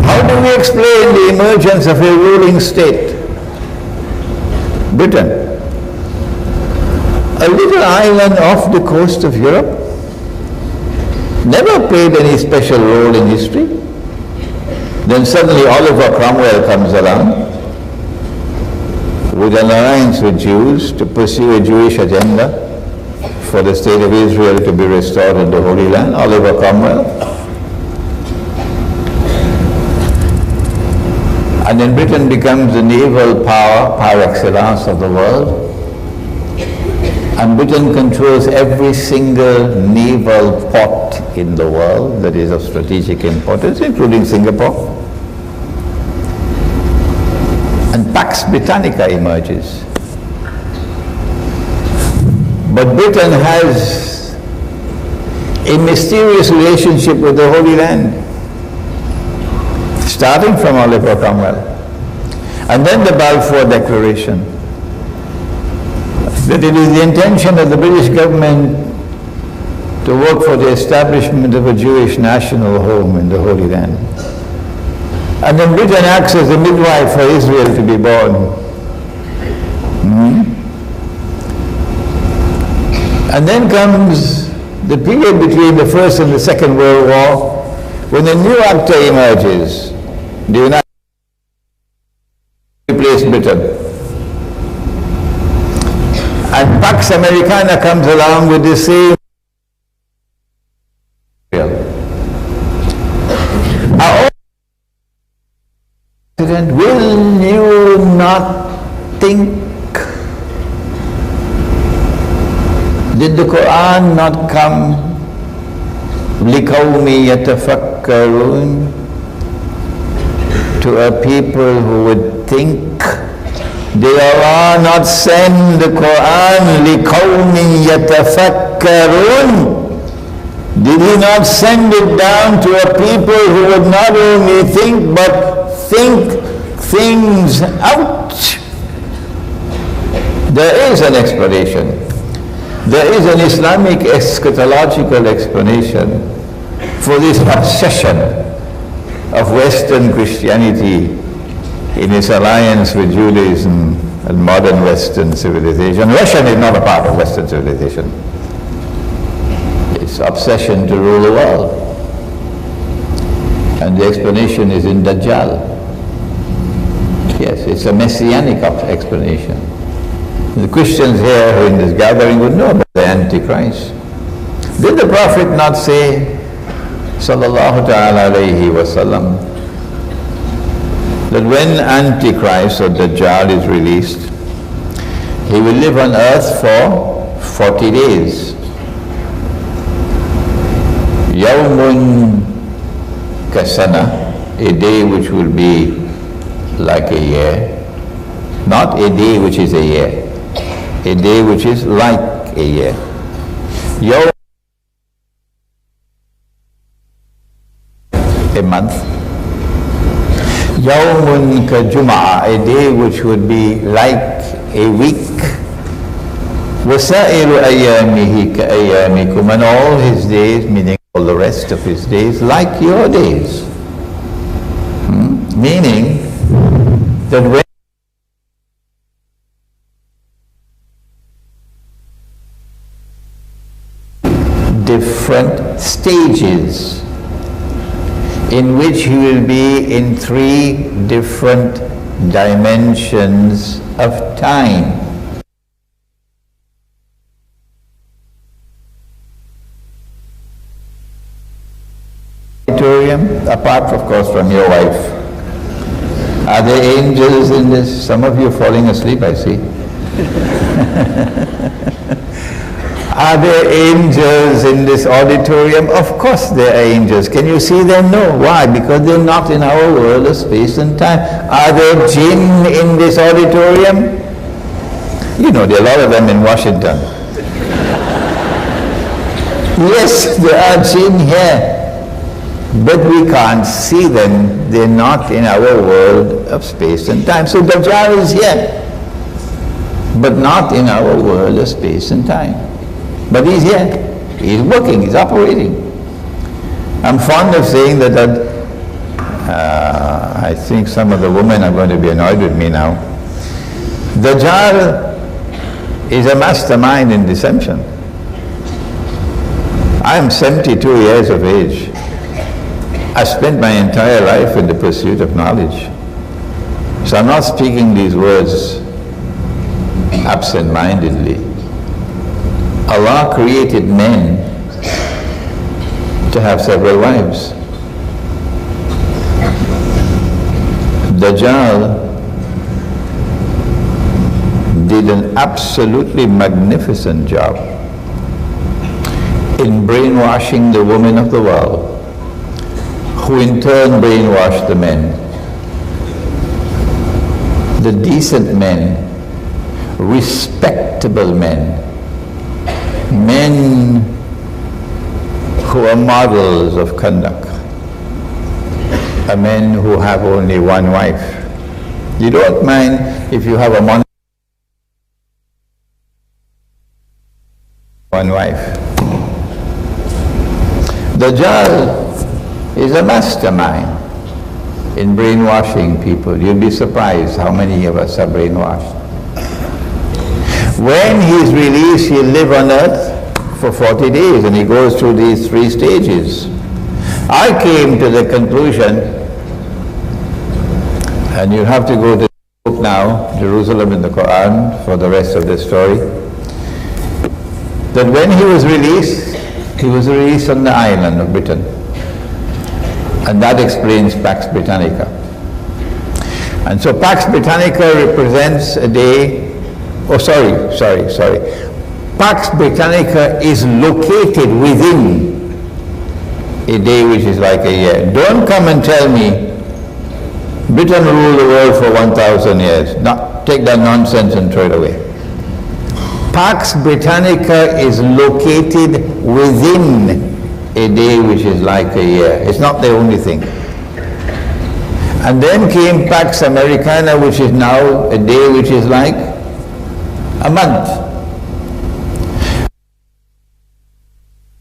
How do we explain the emergence of a ruling state? Britain. A little island off the coast of Europe. Never played any special role in history. Then suddenly Oliver Cromwell comes along with an alliance with Jews to pursue a Jewish agenda for the state of Israel to be restored in the Holy Land. Oliver Cromwell. And then Britain becomes the naval power par excellence of the world. And Britain controls every single naval port in the world that is of strategic importance, including Singapore. And Pax Britannica emerges. But Britain has a mysterious relationship with the Holy Land, starting from Oliver Cromwell. And then the Balfour Declaration, that it is the intention of the British government to work for the establishment of a Jewish national home in the Holy Land. And then Britain acts as a midwife for Israel to be born. And then comes the period between the First and the Second World War, when a new actor emerges. The United States replaced Britain. And Pax Americana comes along with the same. Will you not think? Did the Quran not come لِقَوْمِ يَتَفَكَّرُونَ to a people who would think? Did Allah not send the Quran لِقَوْمِ يَتَفَكَّرُونَ? Did He not send it down to a people who would not only think but think things out? There is an explanation. There is an Islamic eschatological explanation for this obsession of Western Christianity in its alliance with Judaism and modern Western civilization. Russia is not a part of Western civilization. It's obsession to rule the world. And the explanation is in Dajjal. Yes, it's a messianic explanation. The Christians here who in this gathering would know about the Antichrist. Did the Prophet not say, sallallahu ta'ala alayhi wasallam, that when Antichrist or Dajjal is released, he will live on earth for 40 days. Yawmun kasana, a day which will be like a year. Not a day which is a year. A day which is like a year. A month. Yawmun ka Jum'ah, a day which would be like a week. Wasairu ayamihi ka ayamikum, and all his days, meaning all the rest of his days, like your days. Meaning that when different stages in which he will be in 3 different dimensions of time. Apart, of course, from your wife. Are there angels in this? Some of you are falling asleep, I see. Are there angels in this auditorium? Of course there are angels. Can you see them? No. Why? Because they're not in our world of space and time. Are there jinn in this auditorium? You know, there are a lot of them in Washington. Yes, there are jinn here. But we can't see them. They're not in our world of space and time. So Dajjal is here, but not in our world of space and time. But he's here. He's working. He's operating. I'm fond of saying that I think some of the women are going to be annoyed with me now. Dajjal is a mastermind in deception. I am 72 years of age. I spent my entire life in the pursuit of knowledge. So I'm not speaking these words absent-mindedly. Allah created men to have several wives. Dajjal did an absolutely magnificent job in brainwashing the women of the world, who in turn brainwashed the men. The decent men, respectable men, men who are models of conduct, are men who have only one wife. You don't mind if you have one wife. Dajjal is a mastermind in brainwashing people. You'll be surprised how many of us are brainwashed. When he's released, he'll live on earth for 40 days and he goes through these 3 stages. I came to the conclusion, and you have to go to the book now, Jerusalem in the Quran, for the rest of the story, that when he was released on the island of Britain. And that explains Pax Britannica. And so Pax Britannica represents a day, Pax Britannica is located within a day which is like a year. Don't come and tell me Britain ruled the world for 1,000 years. No, take that nonsense and throw it away. Pax Britannica is located within a day which is like a year. It's not the only thing. And then came Pax Americana, which is now a day which is like a month.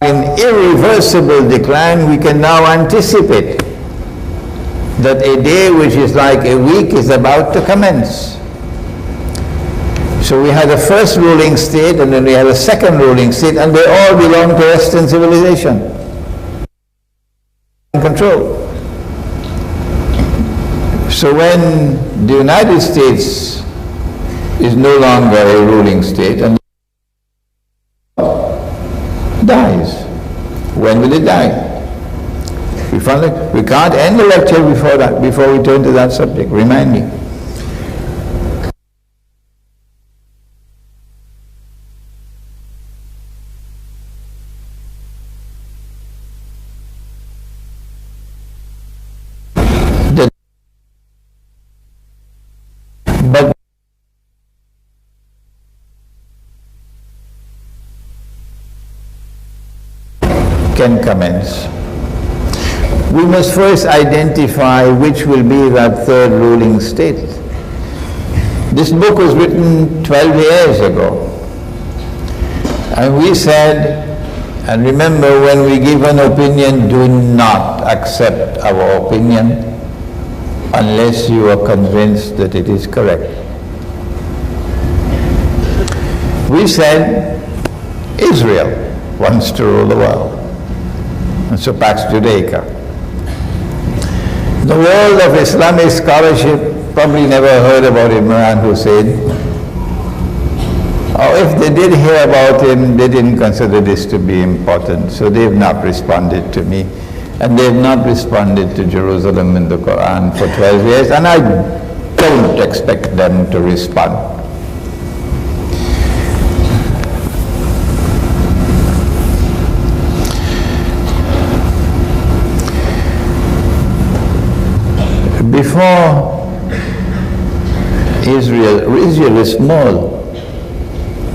In irreversible decline, we can now anticipate that a day which is like a week is about to commence. So we had a first ruling state, and then we had a second ruling state, and they all belong to Western civilization. Control. So when the United States is no longer a ruling state and dies, when will it die? We can't end the lecture before we turn to that subject. Remind me. Can commence. We must first identify which will be that third ruling state. This book was written 12 years ago, and we said, and remember, when we give an opinion, do not accept our opinion unless you are convinced that it is correct. We said Israel wants to rule the world. And so Pax Judaica. The world of Islamic scholarship probably never heard about Imran Hosein. Or if they did hear about him, they didn't consider this to be important. So they've not responded to me. And they've not responded to Jerusalem in the Quran for 12 years. And I don't expect them to respond. before Israel is small.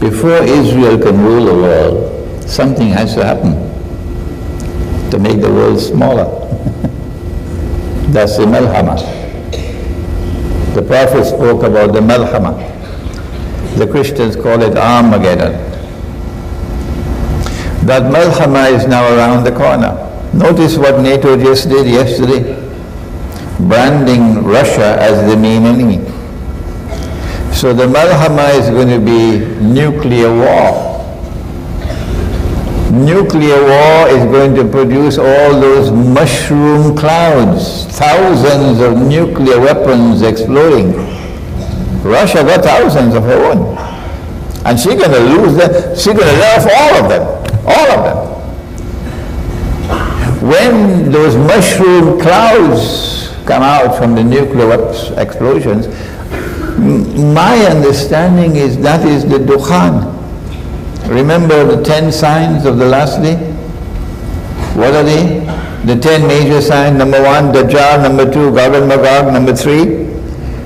Before Israel can rule the world, something has to happen to make the world smaller. That's the Malhama. The Prophet spoke about the Malhama. The Christians call it Armageddon. That Malhama is now around the corner. Notice what NATO just did yesterday, branding Russia as the main enemy. So the Malhama is going to be nuclear war. Nuclear war is going to produce all those mushroom clouds, thousands of nuclear weapons exploding. Russia got thousands of her own. And she's going to lose them. She's going to lay off all of them. All of them. When those mushroom clouds come out from the nuclear explosions, my understanding is that is the Dukhan. Remember the 10 signs of the last day? What are they? The 10 major signs. Number 1, Dajjal. Number 2, Gog and Magog. Number 3,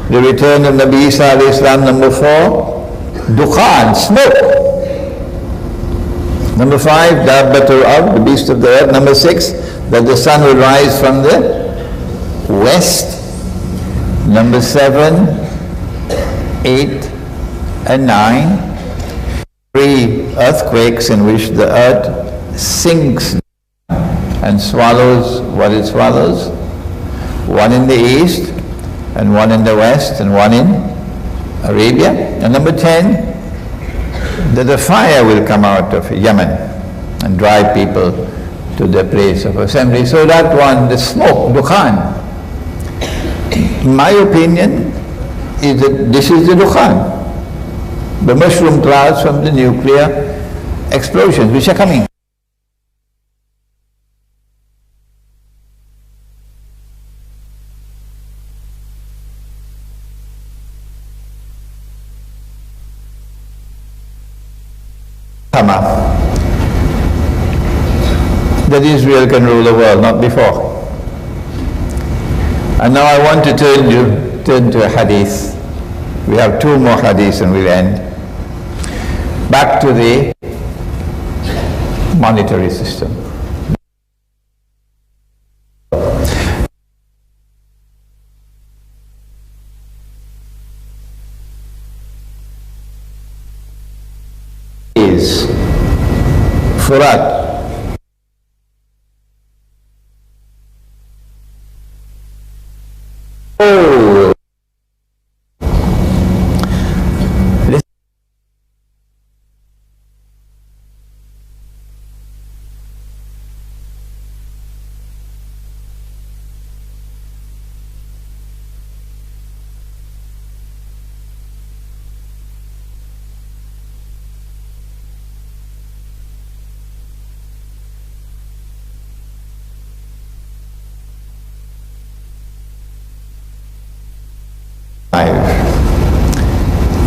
the return of Nabi Isa alayhi salam. Number 4, Dukhan, smoke. Number 5, Dabbatul Ard, the beast of the earth. Number 6, that the sun will rise from the west. Number 7, 8, and 9. 3 earthquakes in which the earth sinks and swallows what it swallows. 1 in the east, and 1 in the west, and 1 in Arabia. And number 10, that the fire will come out of Yemen and drive people to their place of assembly. So that one, the smoke, Dukhan, my opinion is that this is the Dukhan, the mushroom clouds from the nuclear explosions which are coming. That Israel can rule the world, not before. And now I want to turn to a hadith. We have 2 more hadiths and we'll end. Back to the monetary system. Is Furat. Oh,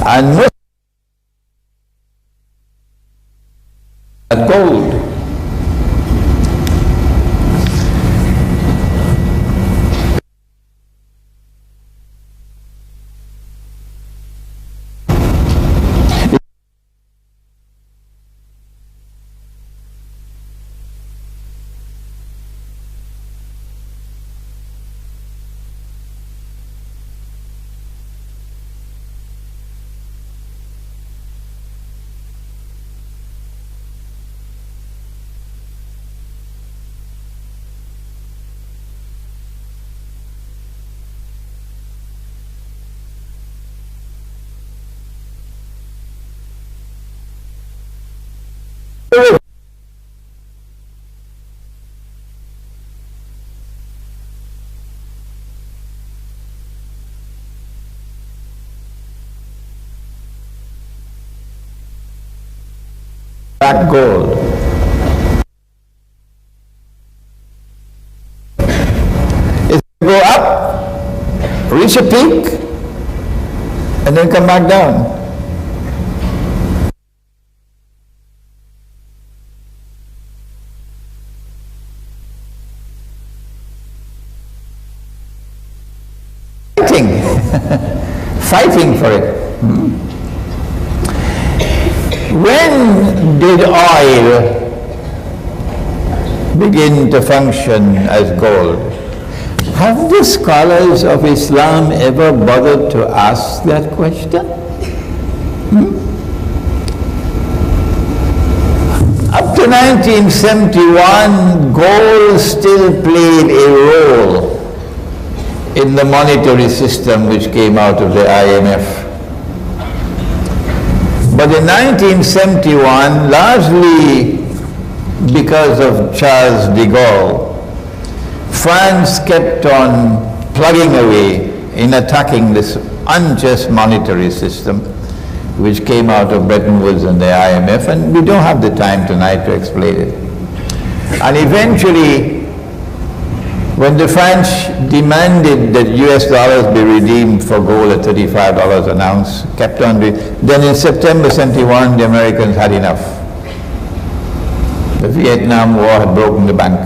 and most gold. Black gold. It will go up, reach a peak, and then come back down. fighting for it. When did oil begin to function as gold? Have the scholars of Islam ever bothered to ask that question? Up to 1971, gold still played a role in the monetary system which came out of the IMF. But in 1971, largely because of Charles de Gaulle, France kept on plugging away in attacking this unjust monetary system which came out of Bretton Woods and the IMF, and we don't have the time tonight to explain it. And eventually, when the French demanded that US dollars be redeemed for gold at $35 an ounce, kept on then in September 71, the Americans had enough. The Vietnam War had broken the bank.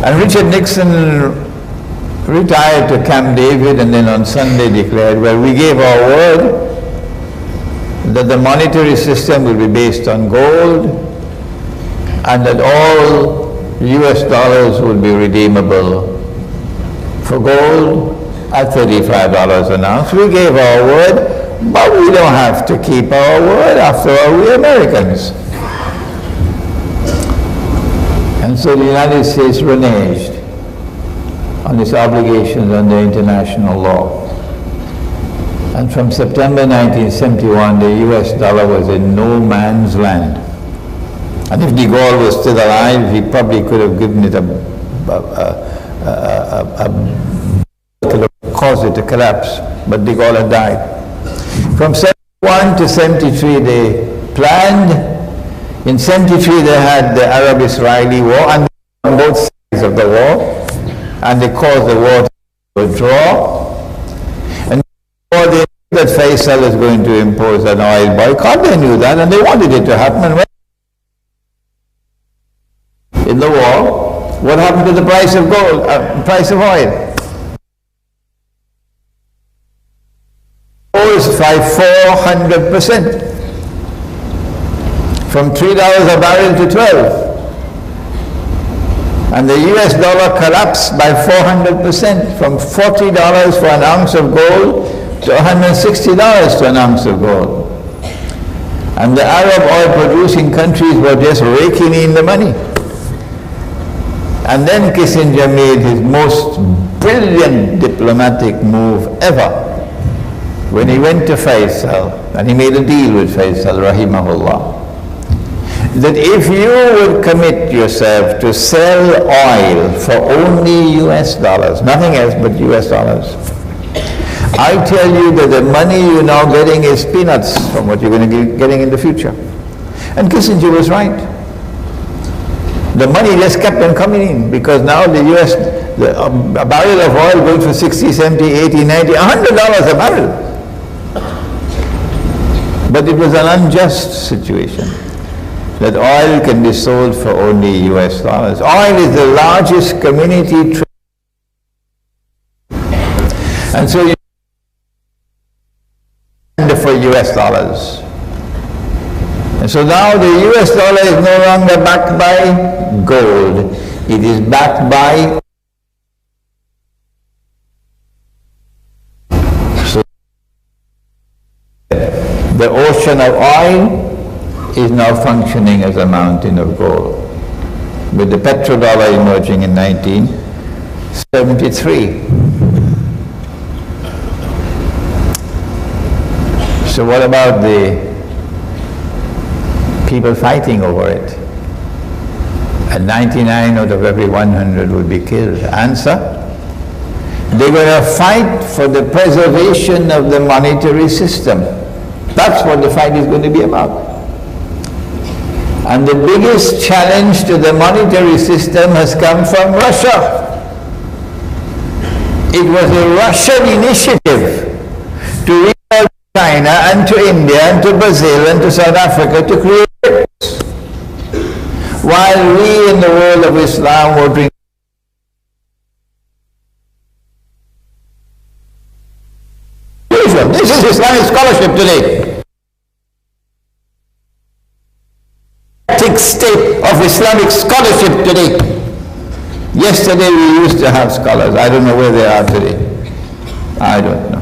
And Richard Nixon retired to Camp David and then on Sunday declared, well, we gave our word that the monetary system will be based on gold and that all US dollars will be redeemable for gold at $35 an ounce. We gave our word, but we don't have to keep our word. After all, we're Americans. And so the United States reneged on its obligations under international law. And from September 1971, the US dollar was in no man's land. And if de Gaulle was still alive, he probably could have given it caused it to collapse. But de Gaulle had died. From 71 to 73, they planned. In 73, they had the Arab-Israeli war, and on both sides of the war, and they caused the war to withdraw. And before they knew that Faisal was going to impose an oil boycott, they knew that, and they wanted it to happen. And when in the war, what happened to the price of gold, price of oil? Rose by 400%. From $3 a barrel to 12. And the US dollar collapsed by 400%, from $40 for an ounce of gold to $160 to an ounce of gold. And the Arab oil producing countries were just raking in the money. And then Kissinger made his most brilliant diplomatic move ever when he went to Faisal, and he made a deal with Faisal, rahimahullah, that if you would commit yourself to sell oil for only US dollars, nothing else but US dollars, I tell you that the money you're now getting is peanuts from what you're going to be getting in the future. And Kissinger was right. The money just kept on coming in, because now the US, a barrel of oil going for 60, 70, 80, 90, $100 a barrel. But it was an unjust situation, that oil can be sold for only US dollars. Oil is the largest community trade. And so you for US dollars. And so now the US dollar is no longer backed by gold. It is backed by the ocean of oil is now functioning as a mountain of gold, with the petrodollar emerging in 1973. So what about the people fighting over it? And 99 out of every 100 would be killed. Answer? They're going to fight for the preservation of the monetary system. That's what the fight is going to be about. And the biggest challenge to the monetary system has come from Russia. It was a Russian initiative to reach out to China and to India and to Brazil and to South Africa to create BRICS. While we in the world of Islam were drinking curriculum. This is Islamic scholarship today. State of Islamic scholarship today. Yesterday we used to have scholars. I don't know where they are today. I don't know.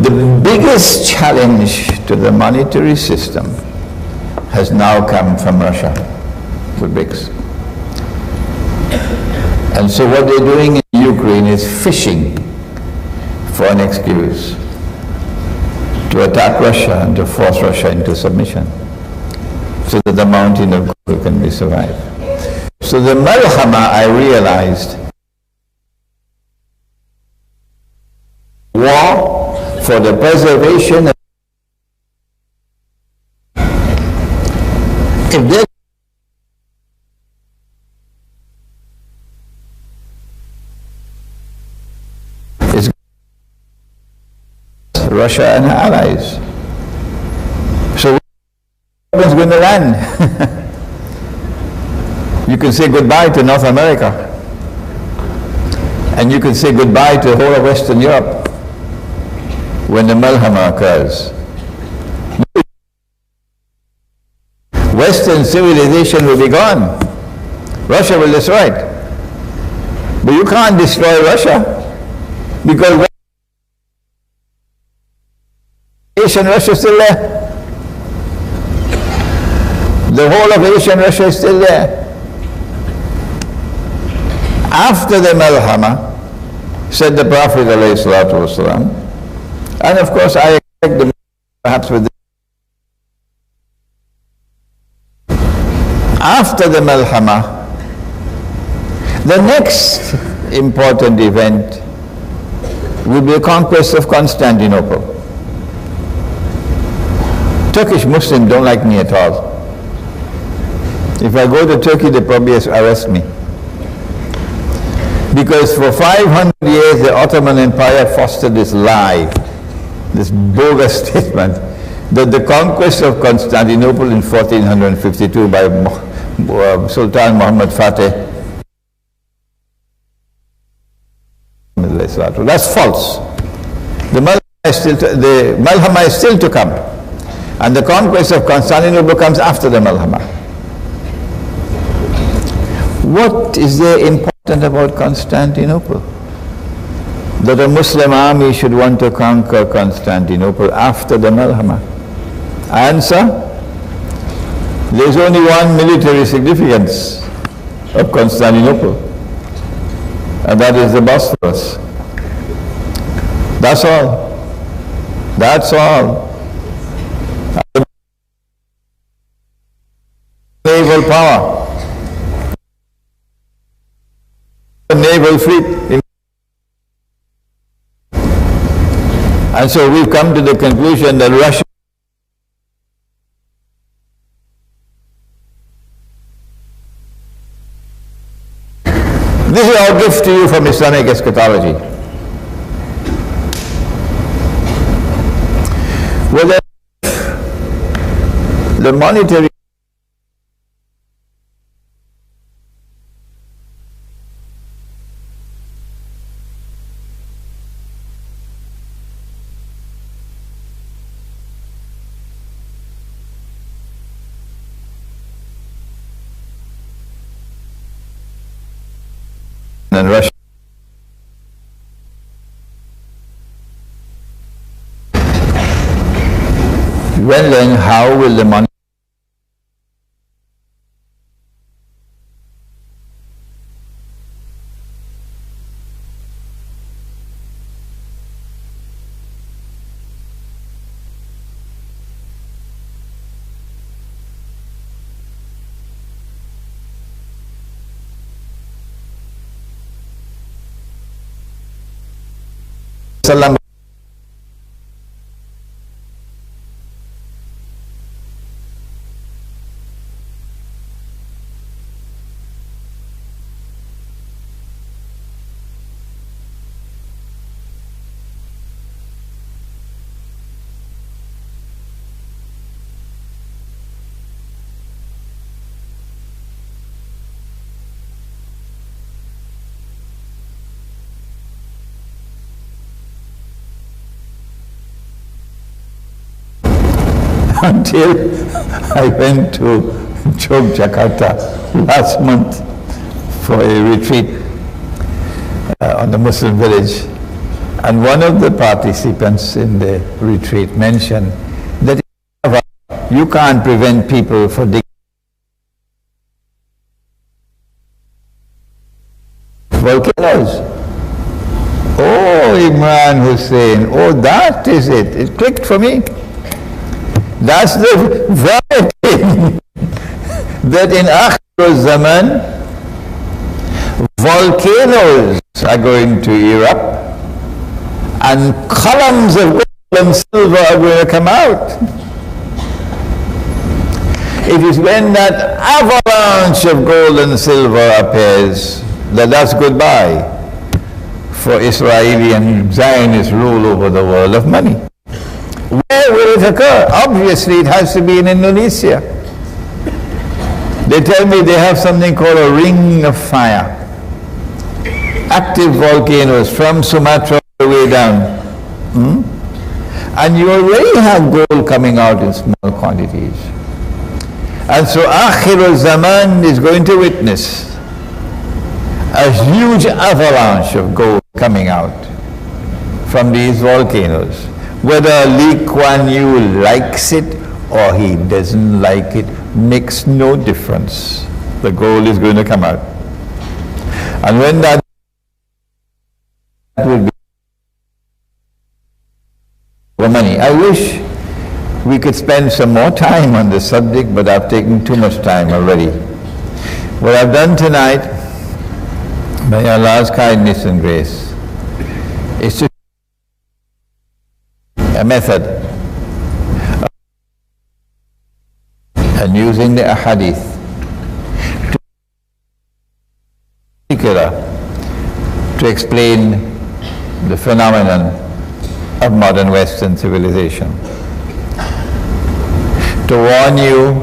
The biggest challenge to the monetary system has now come from Russia, the BRICS. And so what they're doing in Ukraine is fishing for an excuse to attack Russia and to force Russia into submission, so that the mountain of gold can be survived. So the malhama, I realized, war for the preservation of, if there is Russia and her allies. So is going to land. You can say goodbye to North America, and you can say goodbye to the whole of Western Europe when the malhama occurs. Western civilization will be gone. Russia will destroy it. But you can't destroy Russia, because Asian Russia is still there. The whole of Asia and Russia is still there. After the malhama, said the Prophet ﷺ, and of course I expect the perhaps with after the malhama, the next important event will be the conquest of Constantinople. Turkish Muslims don't like me at all. If I go to Turkey, they probably arrest me. Because for 500 years, the Ottoman Empire fostered this lie, this bogus statement, that the conquest of Constantinople in 1452 by Sultan Muhammad Fateh, that's false. The malhama is still to come. And the conquest of Constantinople comes after the malhama. What is there important about Constantinople? That a Muslim army should want to conquer Constantinople after the malhama? Answer: there's only one military significance of Constantinople, and that is the Bosphorus. That's all. That's all. Naval power. Naval fleet. And so we've come to the conclusion that Russia this is our gift to you from Islamic eschatology. Whether the monetary and Russia. Well then, how will the money Salam. until I went to Jakarta last month for a retreat on the Muslim village. And one of the participants in the retreat mentioned that you can't prevent people from digging volcanoes. Oh, Imran Hosein, oh, that is it. It clicked for me. That's the very thing that in Akhir Zaman, volcanoes are going to erupt and columns of gold and silver are going to come out. It is when that avalanche of gold and silver appears that that's goodbye for Israeli and Zionist rule over the world of money. Where will it occur? Obviously it has to be in Indonesia. They tell me they have something called a ring of fire. Active volcanoes from Sumatra all the way down. And you already have gold coming out in small quantities. And so Akhir Zaman is going to witness a huge avalanche of gold coming out from these volcanoes. Whether Lee Kuan Yew likes it or he doesn't like it makes no difference. The gold is going to come out. And when that will be for money. I wish we could spend some more time on this subject, but I've taken too much time already. What I've done tonight, by Allah's kindness and grace, is to a method and using the ahadith to explain the phenomenon of modern Western civilization. To warn you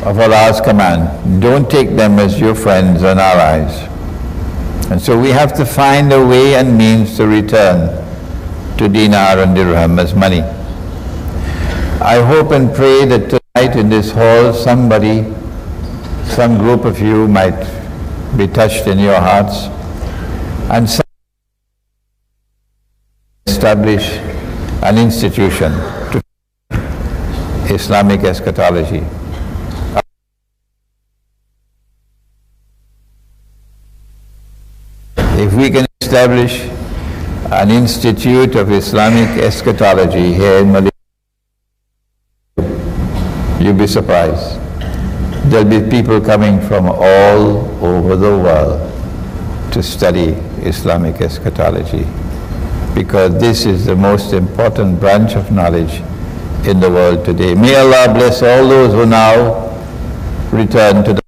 of Allah's command, don't take them as your friends and allies. And so we have to find a way and means to return to dinar and dirham as money. I hope and pray that tonight in this hall somebody, some group of you might be touched in your hearts and establish an institution to Islamic eschatology. If we can establish an institute of Islamic eschatology here in Malaysia, you'll be surprised. There'll be people coming from all over the world to study Islamic eschatology, because this is the most important branch of knowledge in the world today. May Allah bless all those who now return to the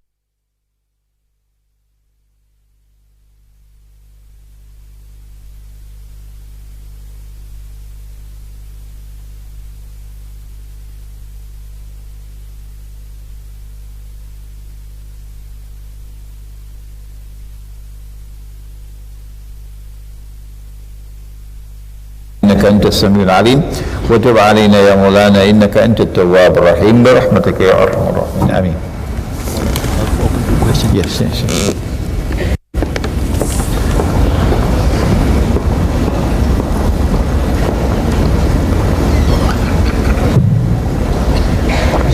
إنك أنت السميع العليم وتب علينا يا مولانا إنك أنت التواب الرحيم برحمتك يا أرحم الراحمين آمين. Yes, yes, yes.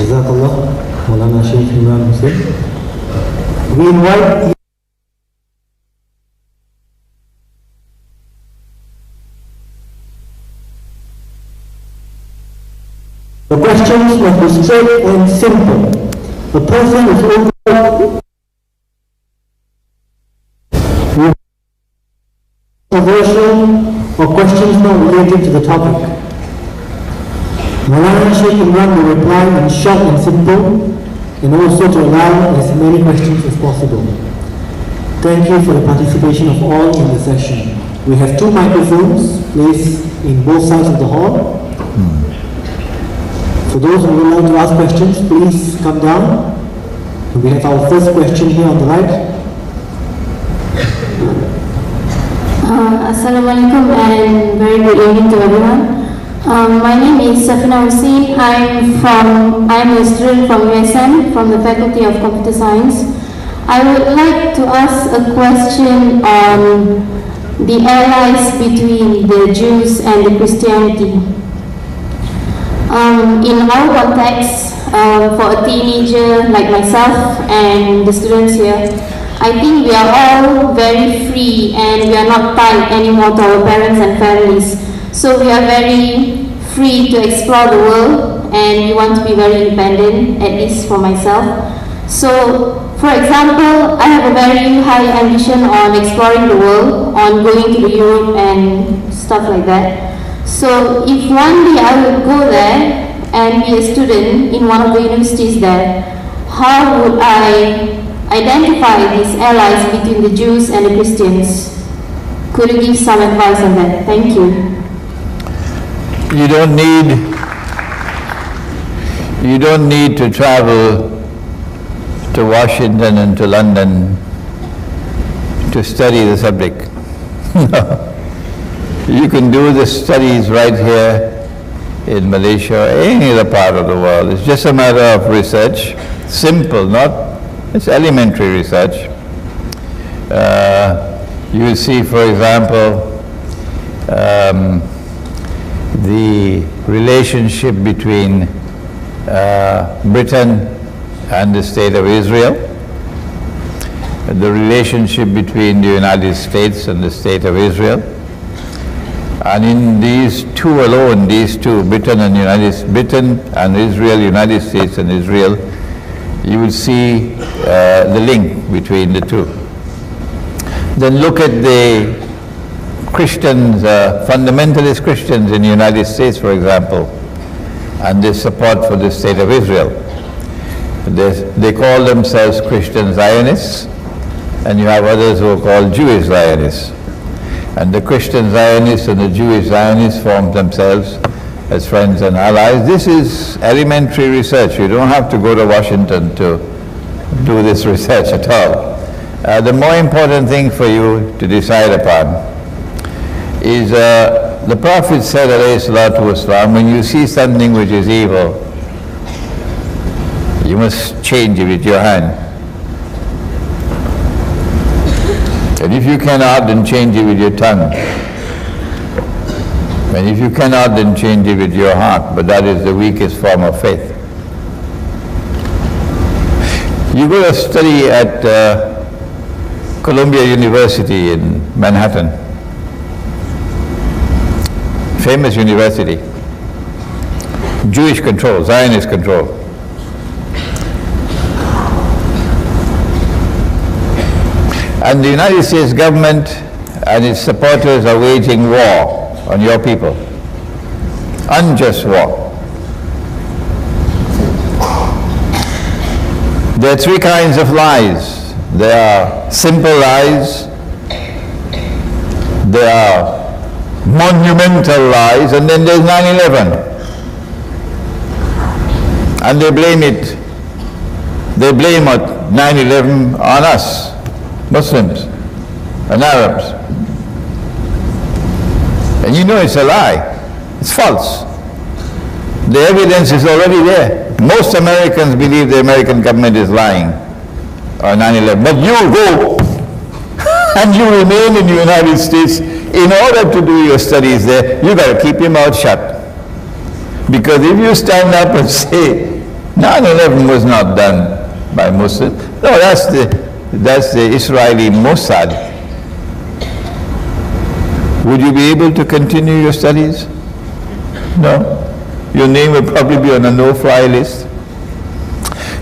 Jazakallah, Maulana Sheikh Imran Hosein. We invite the questions must be straight and simple. The person is over controversial or questions not related to the topic. Maulana Sheikh Imran will reply in short and simple, and also to allow as many questions as possible. Thank you for the participation of all in the session. We have 2 microphones placed in both sides of the hall. For those who would like to ask questions, please come down. We have our first question here on the right. Assalamu alaikum and very good evening to everyone. My name is Hossein. I'm a student from USM, from the Faculty of Computer Science. I would like to ask a question on the allies between the Jews and the Christianity. In our context, for a teenager like myself and the students here, I think we are all very free and we are not tied anymore to our parents and families. So we are very free to explore the world and we want to be very independent, at least for myself. So, for example, I have a very high ambition on exploring the world, on going to Europe and stuff like that. So if one day I would go there and be a student in one of the universities there, how would I identify these allies between the Jews and the Christians? Could you give some advice on that? Thank you. You don't need to travel to Washington and to London to study the subject. You can do the studies right here in Malaysia or any other part of the world. It's just a matter of research. Simple, it's elementary research. You will see, for example, the relationship between Britain and the State of Israel, the relationship between the United States and the State of Israel. And in these two alone, Britain and Israel, United States and Israel, you will see the link between the two. Then look at the Christians, fundamentalist Christians in the United States, for example, and their support for the State of Israel. They call themselves Christian Zionists, and you have others who are called Jewish Zionists. And the Christian Zionists and the Jewish Zionists formed themselves as friends and allies. This is elementary research. You don't have to go to Washington to do this research at all. The more important thing for you to decide upon is the Prophet said, alayhi salatu wasalam, when you see something which is evil, you must change it with your hand. And if you cannot, then change it with your tongue. And if you cannot, then change it with your heart. But that is the weakest form of faith. You go to study at Columbia University in Manhattan. Famous university. Jewish control, Zionist control. And the United States government and its supporters are waging war on your people. Unjust war. There are three kinds of lies. There are simple lies, there are monumental lies, and then there's 9/11. And they blame 9/11 on us, Muslims and Arabs. And you know it's a lie. It's false. The evidence is already there. Most Americans believe the American government is lying on 9/11. But you go and you remain in the United States. In order to do your studies there, you got to keep your mouth shut. Because if you stand up and say 9/11 was not done by Muslims, no, that's the Israeli Mossad. Would you be able to continue your studies? No. Your name will probably be on a no-fly list.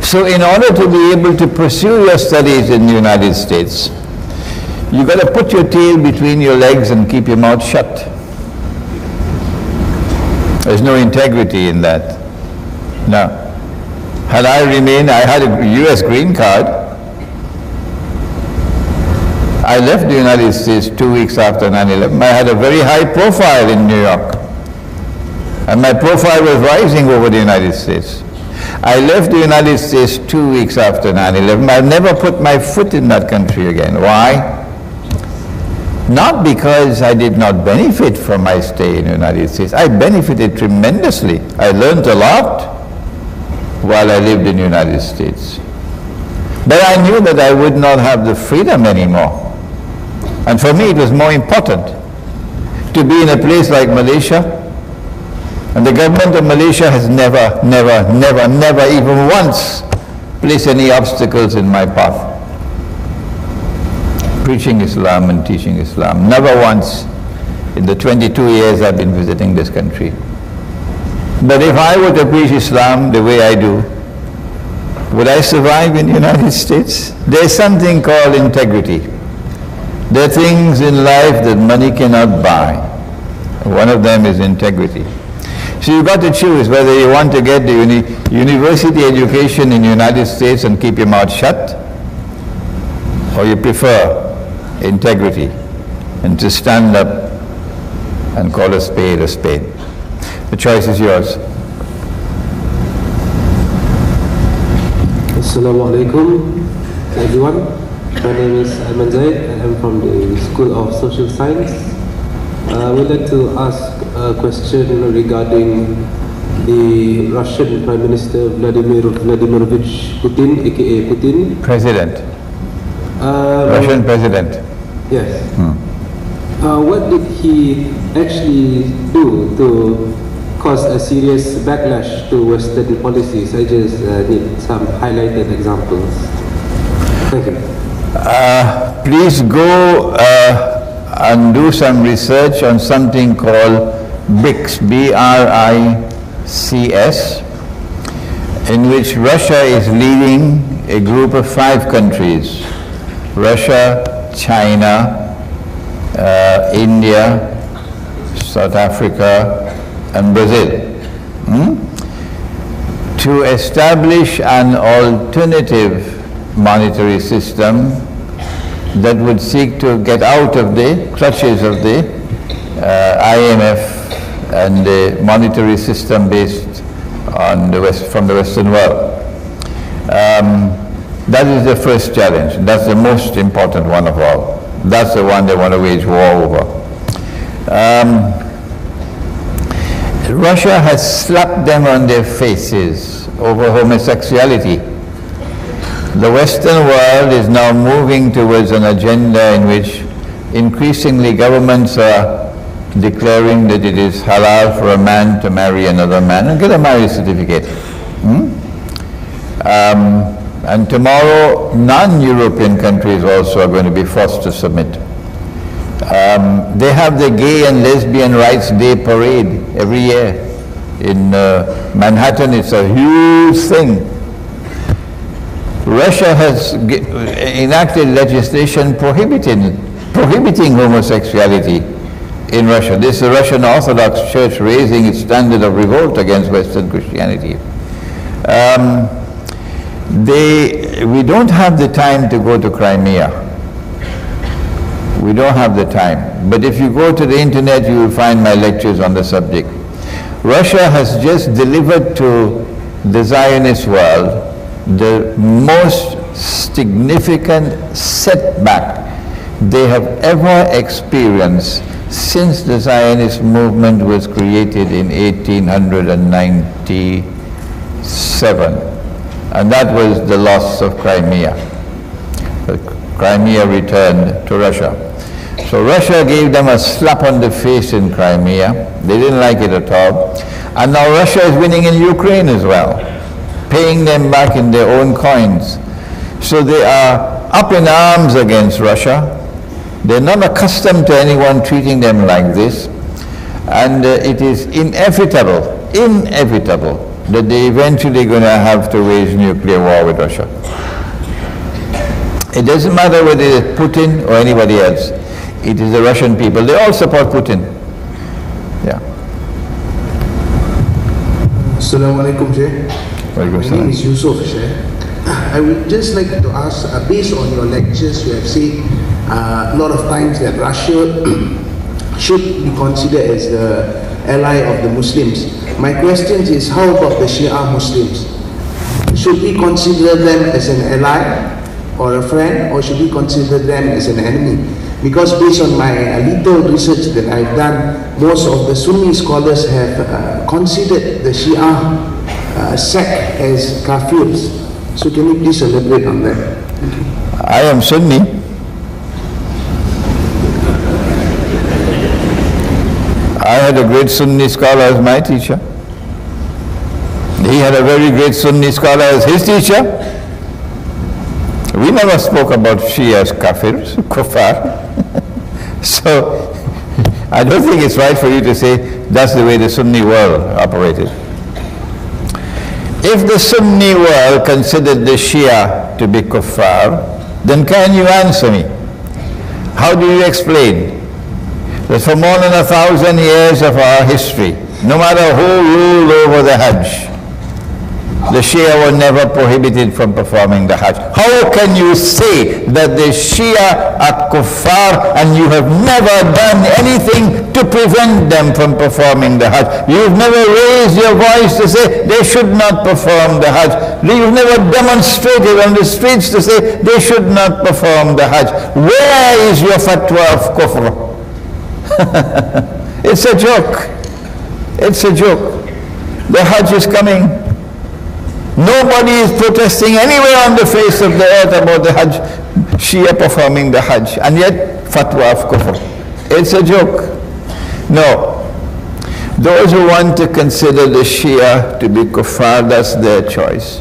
So in order to be able to pursue your studies in the United States, you got to put your tail between your legs and keep your mouth shut. There's no integrity in that. Now, had I remained, I had a US green card. I left the United States 2 weeks after 9/11. I had a very high profile in New York. And my profile was rising over the United States. I left the United States 2 weeks after 9/11. I never put my foot in that country again. Why? Not because I did not benefit from my stay in the United States. I benefited tremendously. I learned a lot while I lived in the United States. But I knew that I would not have the freedom anymore. And for me it was more important to be in a place like Malaysia. And the government of Malaysia has never even once placed any obstacles in my path. Preaching Islam and teaching Islam. Never once in the 22 years I've been visiting this country. But if I were to preach Islam the way I do, would I survive in the United States? There's something called integrity. There are things in life that money cannot buy. One of them is integrity. So you've got to choose whether you want to get the university education in the United States and keep your mouth shut, or you prefer integrity and to stand up and call a spade a spade. The choice is yours. Assalamu alaikum everyone. My name is Imran Hosein. I am from the School of Social Science. I would like to ask a question regarding the Russian Prime Minister Vladimirovich Putin, aka Putin. President. Russian president. Yes. What did he actually do to cause a serious backlash to Western policies? I just need some highlighted examples. Thank you. Please go and do some research on something called BRICS, B-R-I-C-S, in which Russia is leading a group of 5 countries: Russia, China, India, South Africa, and Brazil, to establish an alternative monetary system that would seek to get out of the clutches of the IMF and the monetary system based on from the Western world. That is the first challenge. That's the most important one of all. That's the one they want to wage war over. Russia has slapped them on their faces over homosexuality. The Western world is now moving towards an agenda in which increasingly governments are declaring that it is halal for a man to marry another man and get a marriage certificate. And tomorrow, non-European countries also are going to be forced to submit. They have the Gay and Lesbian Rights Day parade every year. In Manhattan, it's a huge thing. Russia has enacted legislation prohibiting homosexuality in Russia. This is the Russian Orthodox Church raising its standard of revolt against Western Christianity. We don't have the time to go to Crimea. We don't have the time. But if you go to the internet, you will find my lectures on the subject. Russia has just delivered to the Zionist world the most significant setback they have ever experienced since the Zionist movement was created in 1897. And that was the loss of Crimea. Crimea returned to Russia. So Russia gave them a slap on the face in Crimea. They didn't like it at all. And now Russia is winning in Ukraine as well, paying them back in their own coins. So they are up in arms against Russia. They're not accustomed to anyone treating them like this. And it is inevitable that they're eventually going to have to wage nuclear war with Russia. It doesn't matter whether it's Putin or anybody else. It is the Russian people. They all support Putin. Yeah. Assalamu alaikum, Sheikh. My name is Yusuf, Sheikh. I would just like to ask, based on your lectures, you have said a lot of times that Russia should be considered as the ally of the Muslims. My question is, how about the Shia Muslims? Should we consider them as an ally or a friend, or should we consider them as an enemy? Because based on my little research that I've done, most of the Sunni scholars have considered the Shia sect as kafirs. So can you please elaborate on that? I am Sunni. I had a great Sunni scholar as my teacher. He had a very great Sunni scholar as his teacher. We never spoke about Shia as kafirs, kuffar. So, I don't think it's right for you to say that's the way the Sunni world operated. If the Sunni world considered the Shia to be kuffar, then can you answer me? How do you explain that for more than 1,000 years of our history, no matter who ruled over the Hajj, the Shia were never prohibited from performing the Hajj? How can you say that the Shia are kuffar and you have never done anything to prevent them from performing the Hajj? You've never raised your voice to say they should not perform the Hajj. You've never demonstrated on the streets to say they should not perform the Hajj. Where is your fatwa of kufr? It's a joke. It's a joke. The Hajj is coming. Nobody is protesting anywhere on the face of the earth about the Hajj, Shia performing the Hajj, and yet fatwa of kufr. It's a joke. No. Those who want to consider the Shia to be kuffar, that's their choice.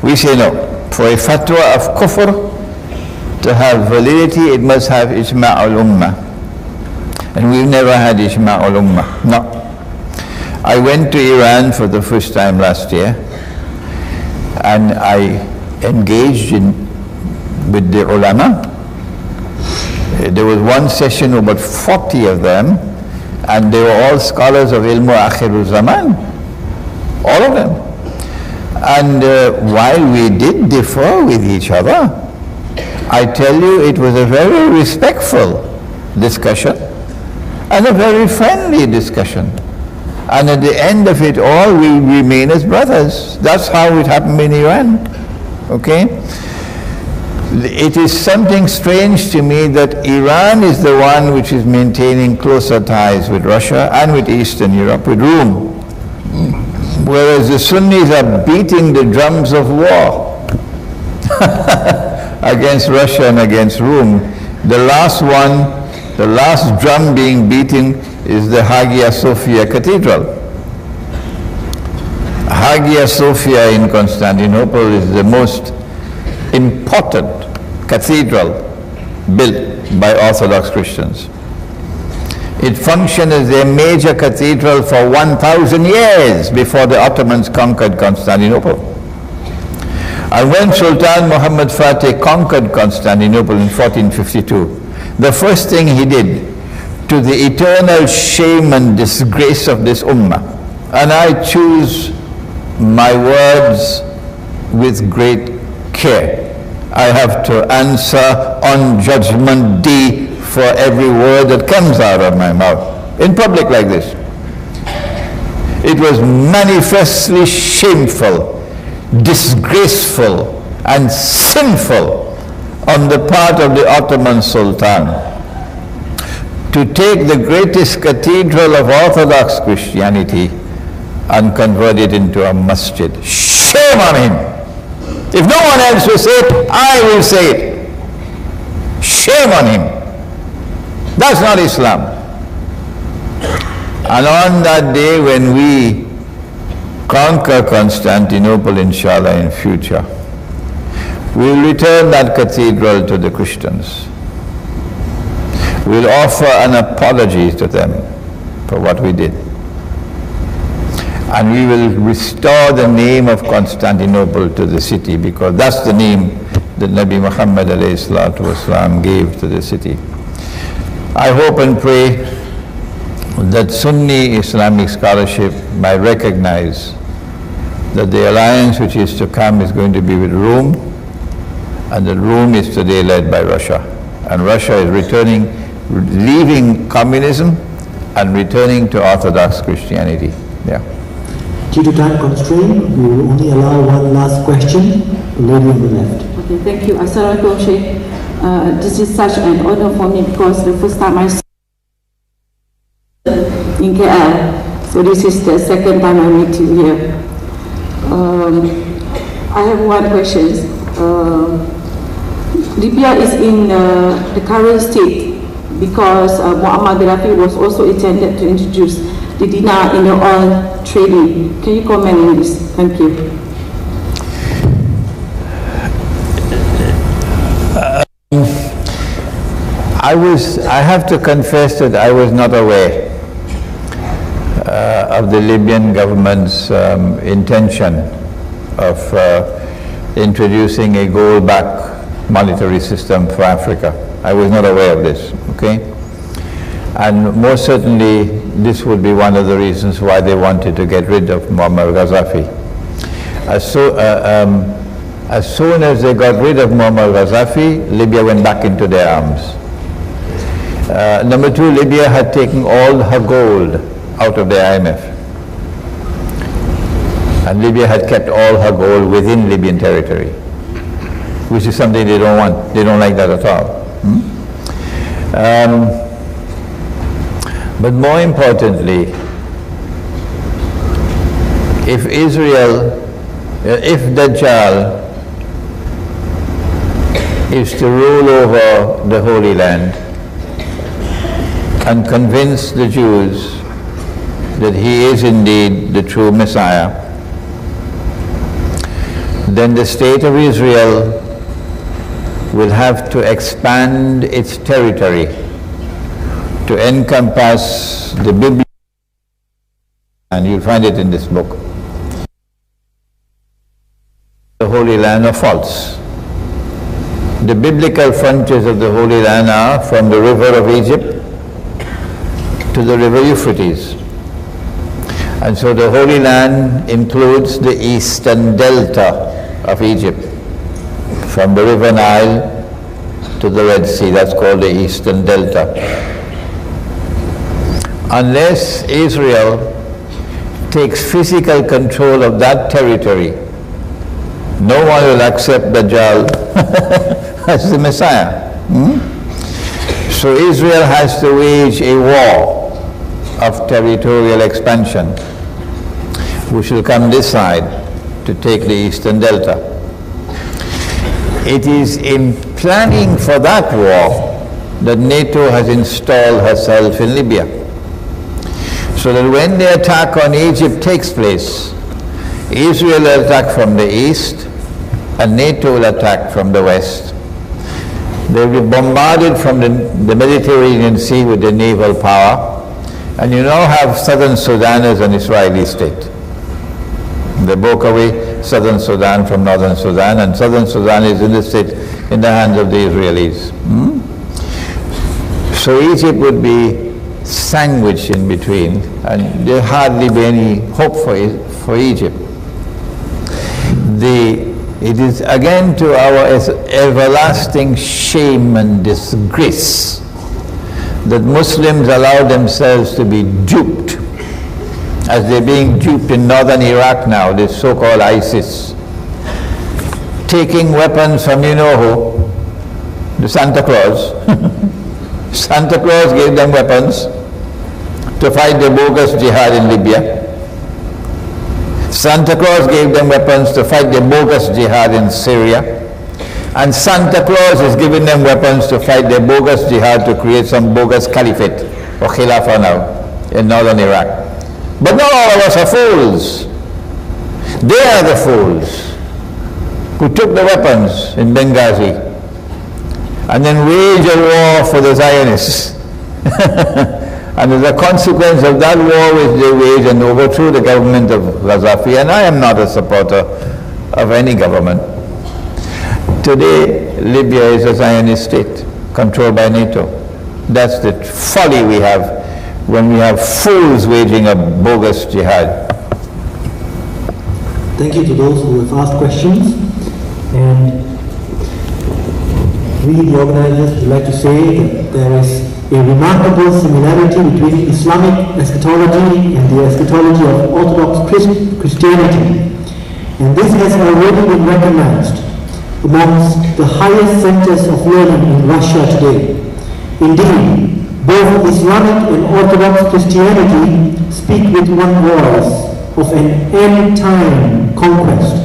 We say no. For a fatwa of kufr to have validity, it must have ijma' al-ummah. And we've never had ijma' al-ummah. No. I went to Iran for the first time last year, and I engaged with the ulama. There was one session, about 40 of them, and they were all scholars of ilmu akhirul zaman, all of them. And while we did differ with each other, I tell you it was a very respectful discussion and a very friendly discussion. And at the end of it all, we remain as brothers. That's how it happened in Iran. Okay? It is something strange to me that Iran is the one which is maintaining closer ties with Russia and with Eastern Europe, with Rome. Whereas the Sunnis are beating the drums of war against Russia and against Rome. The last one, the last drum being beaten is the Hagia Sophia Cathedral. Hagia Sophia in Constantinople is the most important cathedral built by Orthodox Christians. It functioned as their major cathedral for 1,000 years before the Ottomans conquered Constantinople. And when Sultan Muhammad Fatih conquered Constantinople in 1452, the first thing he did, to the eternal shame and disgrace of this ummah, and I choose my words with great care. I have to answer on Judgment Day for every word that comes out of my mouth in public like this. It was manifestly shameful, disgraceful, and sinful on the part of the Ottoman Sultan to take the greatest cathedral of Orthodox Christianity and convert it into a masjid. Shame on him. If no one else will say it, I will say it. Shame on him. That's not Islam. And on that day when we conquer Constantinople, inshallah, in future, we'll return that cathedral to the Christians. We'll offer an apology to them for what we did. And we will restore the name of Constantinople to the city, because that's the name that Nabi Muhammad ﷺ gave to the city. I hope and pray that Sunni Islamic scholarship might recognize that the alliance which is to come is going to be with Rome, and that Rome is today led by Russia. And Russia is returning, leaving communism and returning to Orthodox Christianity. Yeah. Due to time constraint, we will only allow one last question. The lady on the left. Okay, thank you. Assalamualaikum, Sheikh. This is such an honor for me because the first time I saw in KL, so this is the second time I meet you here. I have one question. Libya is in the current state because Muammar Gaddafi was also intended to introduce the dinar in the oil trading. Can you comment on this? Thank you. I have to confess that I was not aware of the Libyan government's intention of introducing a gold-backed monetary system for Africa. I was not aware of this, okay? And most certainly, this would be one of the reasons why they wanted to get rid of Muammar Gaddafi. As soon as they got rid of Muammar Gaddafi, Libya went back into their arms. Number two, Libya had taken all her gold out of the IMF. And Libya had kept all her gold within Libyan territory, which is something they don't want. They don't like that at all. But more importantly, if Dajjal is to rule over the Holy Land and convince the Jews that he is indeed the true Messiah, then the state of Israel will have to expand its territory to encompass the Bible, and you'll find it in this book. The Holy Land are false. The biblical frontiers of the Holy Land are from the river of Egypt to the river Euphrates. And so the Holy Land includes the eastern delta of Egypt, from the river Nile to the Red Sea. That's called the eastern delta. Unless Israel takes physical control of that territory, no one will accept Dajjal as the Messiah. So Israel has to wage a war of territorial expansion, which will come this side to take the eastern delta. It is in planning for that war that NATO has installed herself in Libya, so that when the attack on Egypt takes place, Israel will attack from the east and NATO will attack from the west. They will be bombarded from the Mediterranean Sea with the naval power, and you now have southern Sudan as an Israeli state. They broke away southern Sudan from northern Sudan, and southern Sudan is in the hands of the Israelis. So Egypt would be sandwiched in between, and there hardly be any hope for Egypt. It is again to our everlasting shame and disgrace that Muslims allow themselves to be duped, as they're being duped in northern Iraq now, this so-called ISIS, taking weapons from you know who, the Santa Claus. Santa Claus gave them weapons to fight the bogus jihad in Libya. Santa Claus gave them weapons to fight the bogus jihad in Syria. And Santa Claus is giving them weapons to fight the bogus jihad to create some bogus caliphate or khilafah now in northern Iraq. But not all of us are fools. They are the fools who took the weapons in Benghazi and then waged a war for the Zionists. And as a consequence of that war which they waged and overthrew the government of Gaddafi, and I am not a supporter of any government. Today, Libya is a Zionist state controlled by NATO. That's the folly we have when we have fools waging a bogus jihad. Thank you to those who have asked questions. And we, the organizers, would like to say that there is a remarkable similarity between Islamic eschatology and the eschatology of Orthodox Christianity. And this has already been recognized. amongst the highest centers of learning in Russia today. Indeed, both Islamic and Orthodox Christianity speak with one voice of an end-time conquest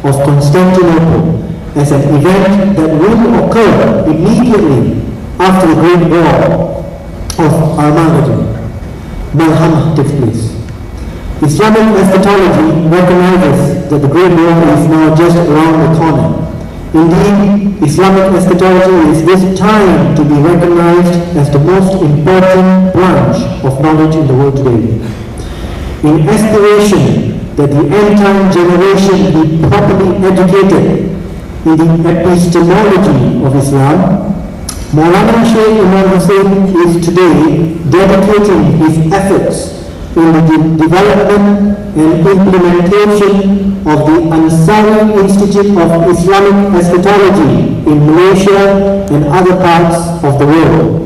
of Constantinople as an event that will occur immediately after the Great War of Armageddon. Malhamah takes place. Islamic eschatology recognizes that the Great War is now just around the corner. Indeed, Islamic eschatology is this time to be recognized as the most important branch of knowledge in the world today. In aspiration that the end-time generation be properly educated in the epistemology of Islam, Maulana Sheikh Imran Hosein is today dedicating his efforts in the development and implementation of the Ansari Institute of Islamic Eschatology in Malaysia and other parts of the world.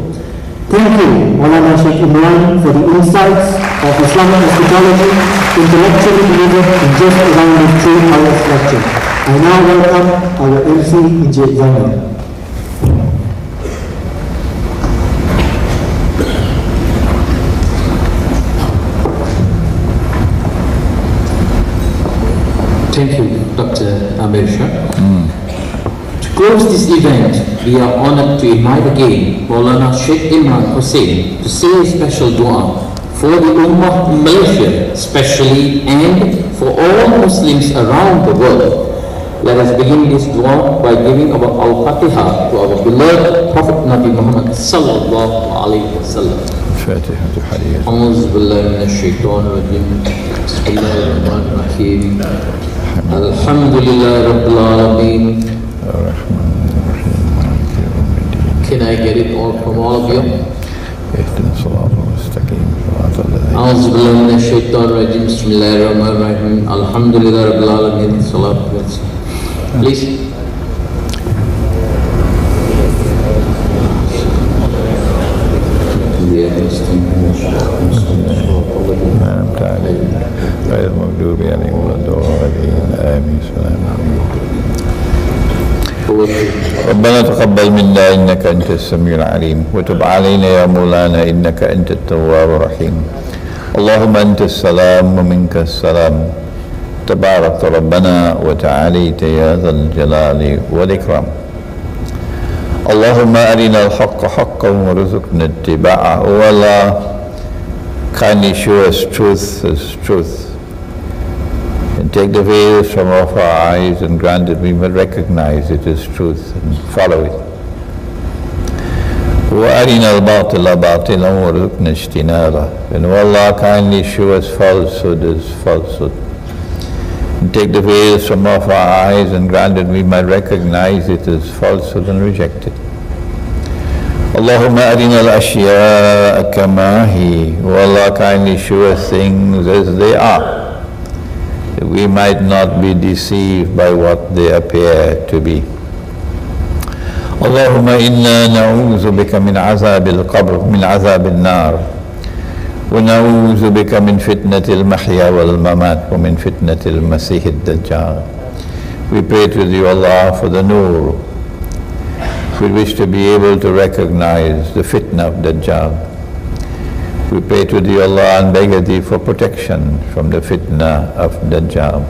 Thank you, Maulana Sheikh Imran, for the insights of Islamic eschatology intellectually delivered in just around the 2 hours lecture. I now welcome our MC, Encik Zainal. Thank you, Dr. Amir Shah. To close this event, we are honored to invite again Maulana Sheikh Imran Hosein to say a special dua for the Ummah in Malaysia especially and for all Muslims around the world. Let us begin this dua by giving our Al-Fatiha to our beloved Prophet Nabi Muhammad sallallahu alayhi wa sallam. أعوذ بالله من الشيطان الرجيم بسم الله الرحمن الرحيم الحمد لله رب العالمين. Can I get it all from all of you? أعوذ بالله من الشيطان الرجيم بسم الله الرحمن الرحيم الحمد لله رب العالمين الصلاة والسلام. Please. غير المغضوب عليهم ولا الضالين آمين. ربنا تقبل منا إنك أنت السميع العليم وتب علينا يا مولانا إنك أنت التواب الرحيم. اللهم أنت السلام ومنك السلام تبارك ربنا وتعاليت يا ذا الجلال والإكرام. اللهم أرنا الحق حقا وارزقنا اتباعه. O Allah, kindly show us truth as truth and take the veils from off our eyes and grant that we may recognize it as truth and follow it. وَأَرِنَا الْبَاطِلَ بَاطِلًا وَارْزُقْنَا اجْتِنَابَهُ. And O Allah, kindly show us falsehood as falsehood and take the veils from off our eyes and grant that we might recognize it as falsehood and reject it. Allahumma arina al-ashya'a kama hi. O Allah, kindly show us things as they are, that we might not be deceived by what they appear to be. Allahumma inna na'udhu bika min azab al-qabr, min azab al-nar, wa na'udhu bika min fitnati al-mahya wal-mamat, wa min fitnati al-masih al-dajjal. We pray to thee, Allah, for the nur. We wish to be able to recognize the fitna of Dajjal. We pray to thee, Allah, and beg of thee for protection from the fitna of Dajjal.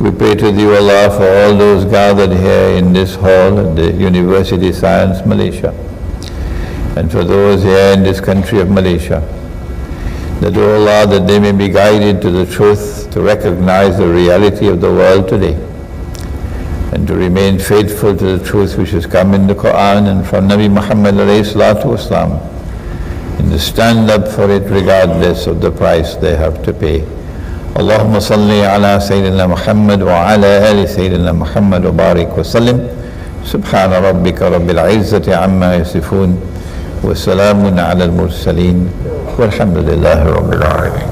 We pray to thee, Allah, for all those gathered here in this hall at the University of Science, Malaysia, and for those here in this country of Malaysia, that, O Allah, that they may be guided to the truth, to recognize the reality of the world today, and to remain faithful to the truth which has come in the Quran and from Nabi Muhammad alayhi salatu wasalam, and to stand up for it regardless of the price they have to pay. Allahumma salli ala Sayyidina Muhammad wa ala ali Sayyidina Muhammad wa barik wa sallim. Subhana rabbika rabbil izzati amma yasifun wa salamun ala al-mursaleen walhamdulillahi rabbil alamin.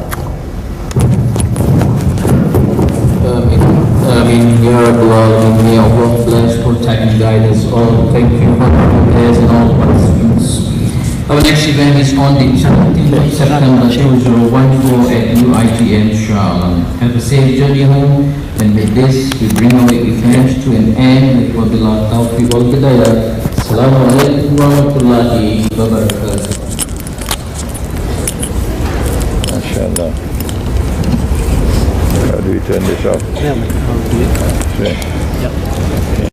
Amin. Ya Rabbal Alamin, may Allah bless, protect and guide us all. Thank you for our prayers and all participants. Our next event is on the 17th of September 2014 at UITM, inshallah. Have a safe journey home, and with this we bring our event to an end. With wabillahi tawfiq wal hidayah. Assalamu alaikum warahmatullahi wabarakatuh. MashaAllah. How do we turn this off? Yeah, I'll do it. Yeah. Yep. Okay.